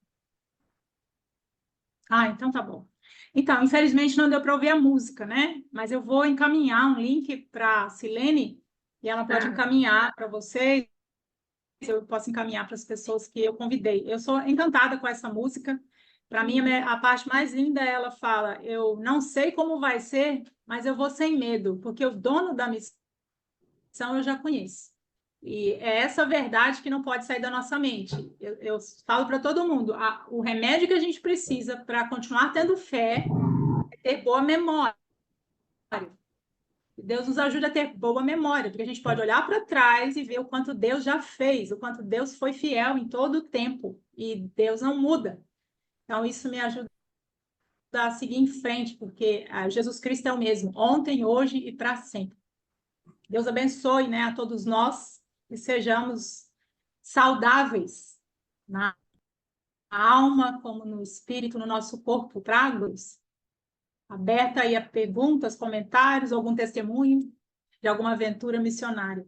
Então tá bom. Então, infelizmente não deu para ouvir a música, né? Mas eu vou encaminhar um link para a Silene e ela pode Tá. encaminhar para vocês. Eu posso encaminhar para as pessoas que eu convidei. Eu sou encantada com essa música. Para mim, a parte mais linda, ela fala: eu não sei como vai ser, mas eu vou sem medo, porque o dono da missão eu já conheço. E é essa verdade que não pode sair da nossa mente. Eu falo para todo mundo: o remédio que a gente precisa para continuar tendo fé é ter boa memória. Deus nos ajuda a ter boa memória, porque a gente pode olhar para trás e ver o quanto Deus já fez, o quanto Deus foi fiel em todo o tempo, e Deus não muda. Então, isso me ajuda a seguir em frente, porque Jesus Cristo é o mesmo, ontem, hoje e para sempre. Deus abençoe, né, a todos nós e sejamos saudáveis na alma, como no espírito, no nosso corpo, para a luz. aberta aí a perguntas, comentários, algum testemunho de alguma aventura missionária.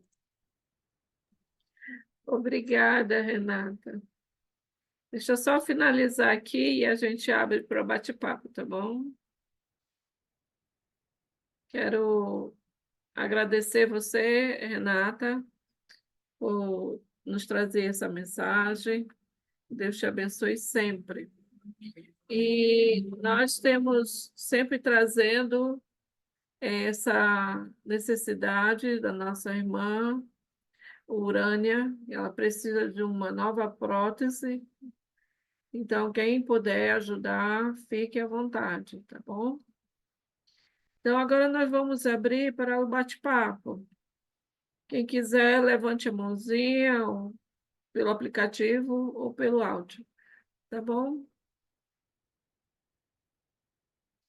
Obrigada, Renata. Deixa eu só finalizar aqui e a gente abre para o bate-papo, tá bom? Quero agradecer você, Renata, por nos trazer essa mensagem. Deus te abençoe sempre. E nós temos sempre trazendo essa necessidade da nossa irmã Urânia, ela precisa de uma nova prótese. Então, quem puder ajudar, fique à vontade, tá bom? Então, agora nós vamos abrir para o bate-papo. Quem quiser, levante a mãozinha, ou pelo aplicativo ou pelo áudio, tá bom?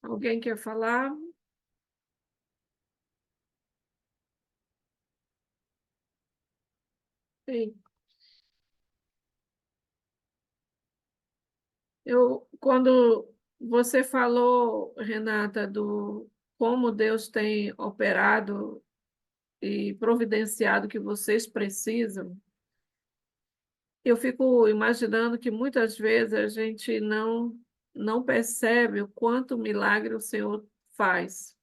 Alguém quer falar? Sim. Quando você falou, Renata, do como Deus tem operado e providenciado o que vocês precisam, eu fico imaginando que muitas vezes a gente não percebe o quanto milagre o Senhor faz.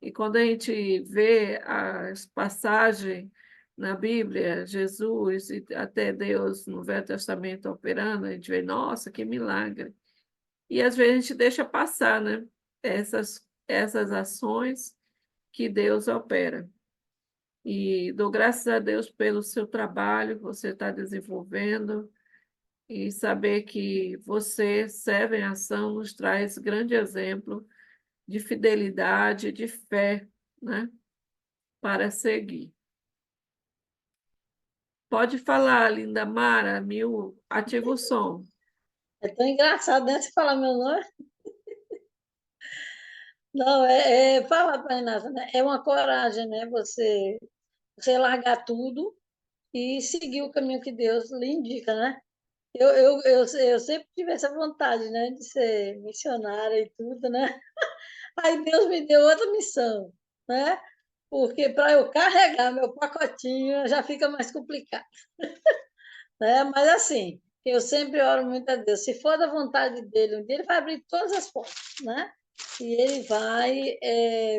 E quando a gente vê as passagens na Bíblia, Jesus e até Deus no Velho Testamento operando, a gente vê, nossa, que milagre. E às vezes a gente deixa passar, né? Essas ações que Deus opera. E dou graças a Deus pelo seu trabalho que você está desenvolvendo e saber que você, serve em ação, nos traz grande exemplo de fidelidade, de fé, né? Para seguir. Pode falar, linda Mara, ativa o som. É tão engraçado, né? Você falar meu nome. Não, fala para Renata, né? É uma coragem, né? Você largar tudo e seguir o caminho que Deus lhe indica, né? Eu sempre tive essa vontade, né? De ser missionária e tudo, né? Aí Deus me deu outra missão, né? Porque para eu carregar meu pacotinho já fica mais complicado, né? Mas assim, eu sempre oro muito a Deus. Se for da vontade dele, um dia ele vai abrir todas as portas, né? E ele vai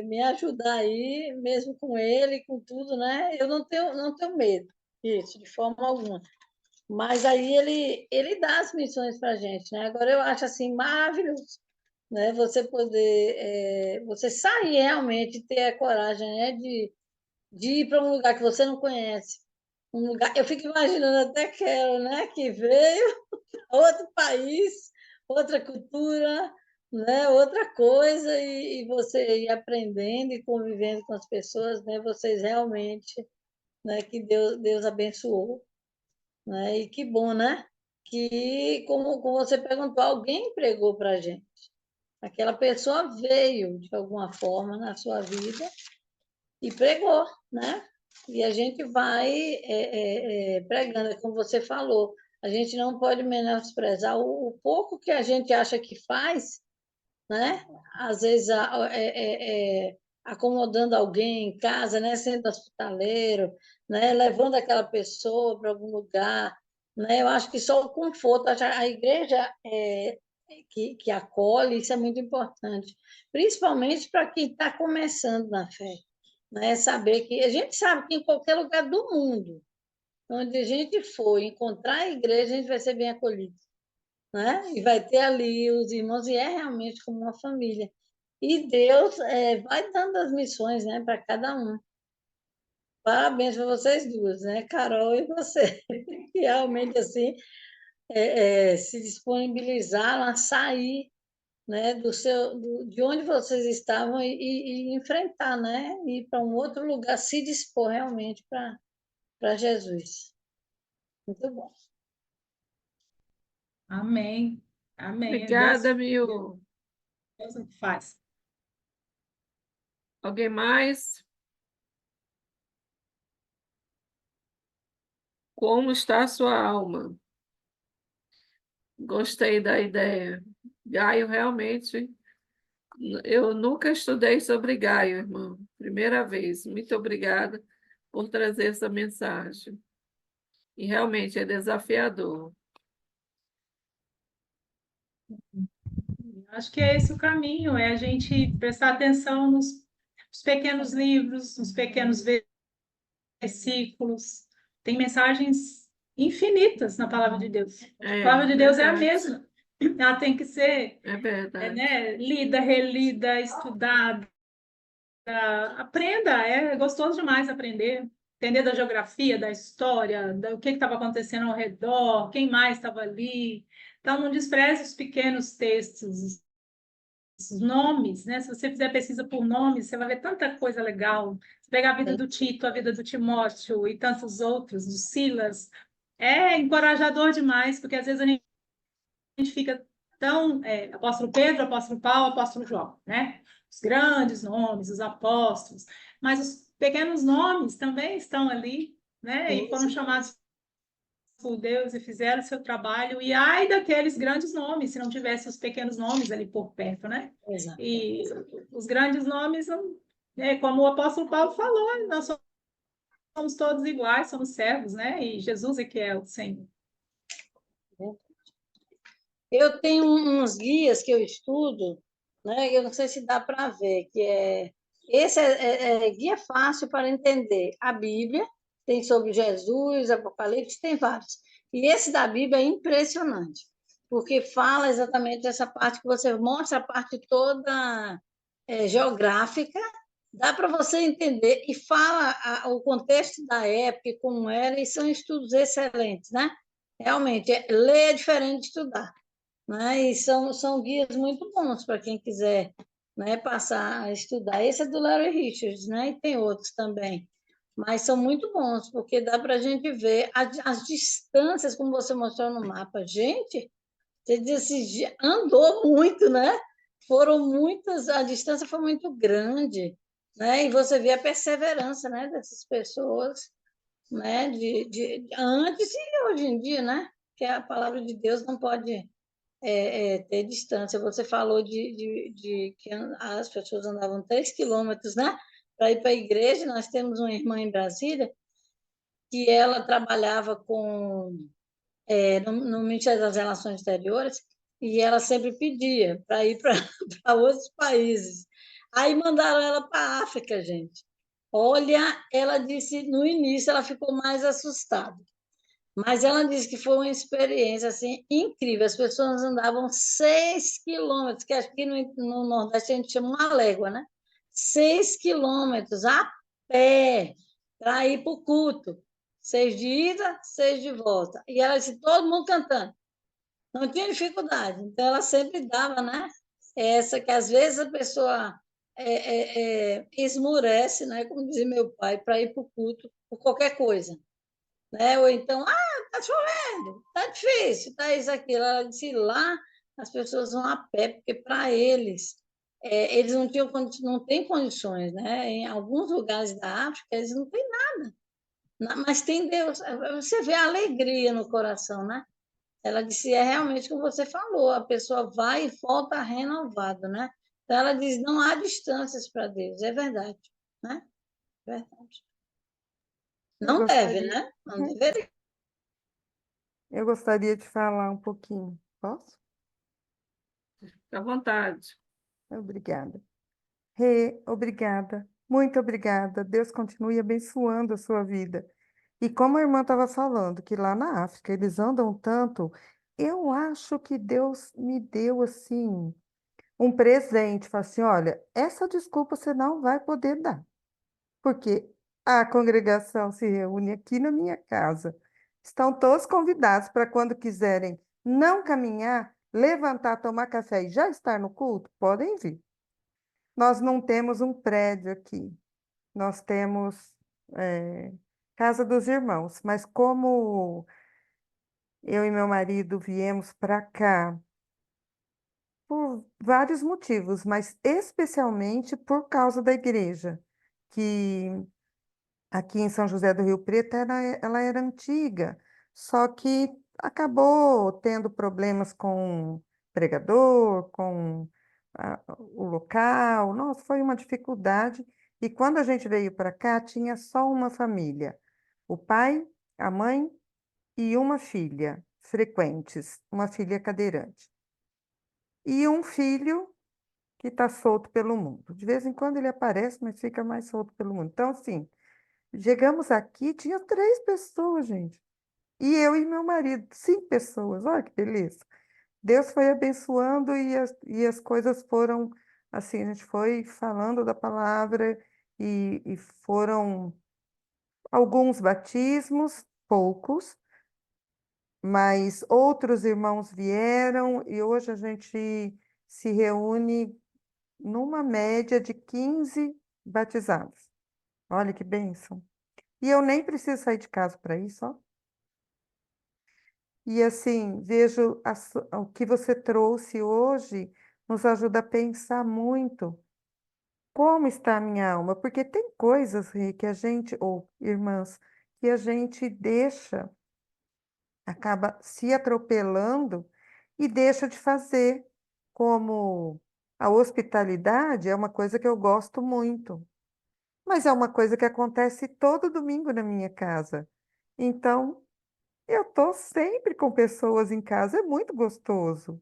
me ajudar aí, mesmo com ele, com tudo, né? Eu não tenho medo disso, de forma alguma. Mas aí ele dá as missões para a gente, né? Agora eu acho assim maravilhoso, né? Você poder, você sair realmente, ter a coragem, né? De ir para um lugar que você não conhece. Um lugar, eu fico imaginando até Carol, né? Que veio outro país, outra cultura, né? Outra coisa, e você ir aprendendo e convivendo com as pessoas, né? Vocês realmente, né? Que Deus abençoou, né? E que bom, né? Que, como você perguntou, alguém pregou para a gente. Aquela pessoa veio, de alguma forma, na sua vida e pregou, né? E a gente vai pregando, como você falou, a gente não pode menosprezar o pouco que a gente acha que faz, né? Às vezes acomodando alguém em casa, né? Sendo hospitaleiro, né? Levando aquela pessoa para algum lugar, né? Eu acho que só o conforto, a igreja que acolhe, isso é muito importante, principalmente para quem está começando na fé, né? Saber que a gente sabe que em qualquer lugar do mundo, onde a gente for encontrar a igreja, a gente vai ser bem acolhido, né? E vai ter ali os irmãos, e é realmente como uma família. E Deus vai dando as missões, né, para cada um. Parabéns para vocês duas, né, Carol e você, que realmente assim se disponibilizaram a sair, né, de onde vocês estavam e enfrentar, né, ir para um outro lugar, se dispor realmente para Jesus. Muito bom. Amém. Amém. Obrigada, Mil. Deus é que faz. Alguém mais? Como está a sua alma? Gostei da ideia. Gaio realmente Eu nunca estudei sobre Gaio, irmão. Primeira vez. Muito obrigada por trazer essa mensagem. E realmente é desafiador. Acho que é esse o caminho, é a gente prestar atenção nos pequenos livros, nos pequenos versículos. Tem mensagens infinitas na palavra de Deus. A palavra de Deus é a verdade. mesma. Ela tem que ser, É verdade. né, lida, relida, estudada. Aprenda, é gostoso demais aprender. Entender da geografia, da história, do que estava acontecendo ao redor, quem mais estava ali. Então, não despreze os pequenos textos, os nomes, né? Se você fizer pesquisa por nomes, você vai ver tanta coisa legal. Você pega a vida do Tito, a vida do Timóteo e tantos outros, do Silas. É encorajador demais, porque às vezes a gente fica tão apóstolo Pedro, apóstolo Paulo, apóstolo João, né? Os grandes nomes, os apóstolos, mas os pequenos nomes também estão ali, né? E foram chamados por Deus e fizeram o seu trabalho. E ai daqueles grandes nomes, se não tivesse os pequenos nomes ali por perto, né? Exato. E os grandes nomes, como o apóstolo Paulo falou, nós somos todos iguais, somos servos, né? E Jesus é que é o Senhor. Eu tenho uns guias que eu estudo, né? Eu não sei se dá para ver, que esse é guia fácil para entender. A Bíblia tem sobre Jesus, Apocalipse, tem vários. E esse da Bíblia é impressionante, porque fala exatamente dessa parte que você mostra a parte toda geográfica, dá para você entender e fala o contexto da época, e como era, e são estudos excelentes, né? Realmente, ler é diferente de estudar, né? E são guias muito bons para quem quiser, né, passar a estudar. Esse é do Larry Richards, né? E tem outros também. Mas são muito bons, porque dá para a gente ver as distâncias, como você mostrou no mapa. Gente, você disse, andou muito, né? Foram muitas, a distância foi muito grande, né? E você vê a perseverança, né, dessas pessoas, né? De antes e hoje em dia, né? Que a palavra de Deus não pode ter distância. Você falou de que as pessoas andavam 3 quilômetros, né? Para ir para a igreja. Nós temos uma irmã em Brasília que ela trabalhava no Ministério das Relações Exteriores e ela sempre pedia para ir para outros países. Aí mandaram ela para a África, gente. Olha, ela disse, no início ela ficou mais assustada, mas ela disse que foi uma experiência assim, incrível. As pessoas andavam 6 quilômetros, que acho que no Nordeste a gente chama uma légua, né? 6 quilômetros a pé para ir para o culto. 6 de ida, 6 de volta. E ela disse, todo mundo cantando. Não tinha dificuldade. Então, ela sempre dava, né? Essa que às vezes a pessoa esmurece, né? Como dizia meu pai, para ir para o culto por qualquer coisa, né? Ou então, tá chovendo, tá difícil, tá isso, aquilo. Ela disse lá, as pessoas vão a pé, porque para eles, eles não tinham, não têm condições, né? Em alguns lugares da África, eles não têm nada, mas tem Deus. Você vê a alegria no coração, né? Ela disse, é realmente como você falou, a pessoa vai e volta renovada, né? Então, ela diz, não há distâncias para Deus, é verdade, né? É verdade. Eu Não deve, gostaria, né? Não deveria. eu gostaria de falar um pouquinho. Posso? Fica à vontade. Obrigada. Rê, obrigada. Muito obrigada. Deus continue abençoando a sua vida. E como a irmã estava falando, que lá na África eles andam tanto, eu acho que Deus me deu assim um presente. Fala assim, olha, essa desculpa você não vai poder dar, porque a congregação se reúne aqui na minha casa. Estão todos convidados para quando quiserem não caminhar, levantar, tomar café e já estar no culto, podem vir. Nós não temos um prédio aqui, nós temos Casa dos Irmãos, mas como eu e meu marido viemos para cá por vários motivos, mas especialmente por causa da igreja, que aqui em São José do Rio Preto ela era antiga, só que acabou tendo problemas com pregador, com o local. Nossa, foi uma dificuldade. E quando a gente veio para cá, tinha só uma família: o pai, a mãe e uma filha frequentes, uma filha cadeirante. E um filho que está solto pelo mundo. De vez em quando ele aparece, mas fica mais solto pelo mundo. Então, assim, chegamos aqui, tinha 3 pessoas, gente. E eu e meu marido, 5 pessoas. Olha que beleza. Deus foi abençoando e as coisas foram assim, a gente foi falando da palavra e foram alguns batismos, poucos, mas outros irmãos vieram e hoje a gente se reúne numa média de 15 batizados. Olha que bênção. E eu nem preciso sair de casa para isso, ó. E assim, vejo o que você trouxe hoje nos ajuda a pensar muito como está a minha alma, porque tem coisas, Rê, que a gente, ou irmãs, que a gente deixa, acaba se atropelando e deixa de fazer, como a hospitalidade é uma coisa que eu gosto muito, mas é uma coisa que acontece todo domingo na minha casa. Então, eu estou sempre com pessoas em casa, é muito gostoso.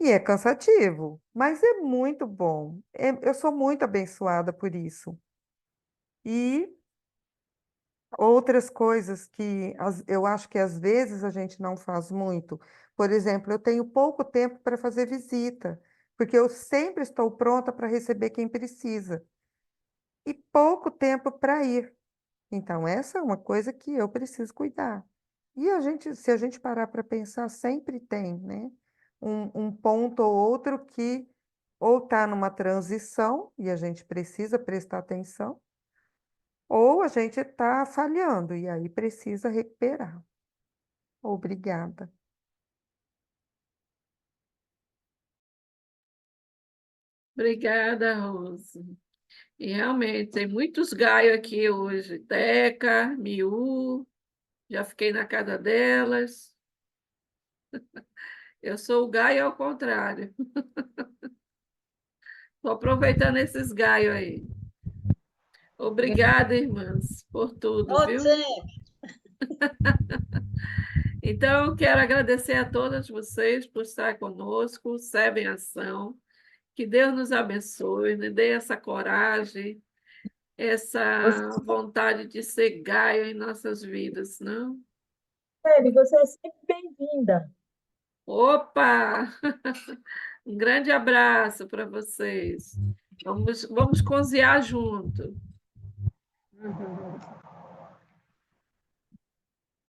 E é cansativo, mas é muito bom. Eu sou muito abençoada por isso. E outras coisas que eu acho que às vezes a gente não faz muito. Por exemplo, eu tenho pouco tempo para fazer visita, porque eu sempre estou pronta para receber quem precisa, e pouco tempo para ir. Então, essa é uma coisa que eu preciso cuidar. E a gente, se a gente parar para pensar, sempre tem, né? Um ponto ou outro que ou está numa transição e a gente precisa prestar atenção, ou a gente está falhando e aí precisa recuperar. Obrigada. Obrigada, Rose. E realmente, tem muitos gaios aqui hoje. Teca, Miú, já fiquei na casa delas. Eu sou o gaio ao contrário. Estou aproveitando esses gaios aí. Obrigada, irmãs, por tudo, Pode viu? ser. Então, eu quero agradecer a todas vocês por estar conosco, Sebe em Ação. Que Deus nos abençoe, nos dê essa coragem, essa vontade de ser gaio em nossas vidas, não? Sebe, você é sempre bem-vinda. Opa! Um grande abraço para vocês. Vamos cozinhar junto.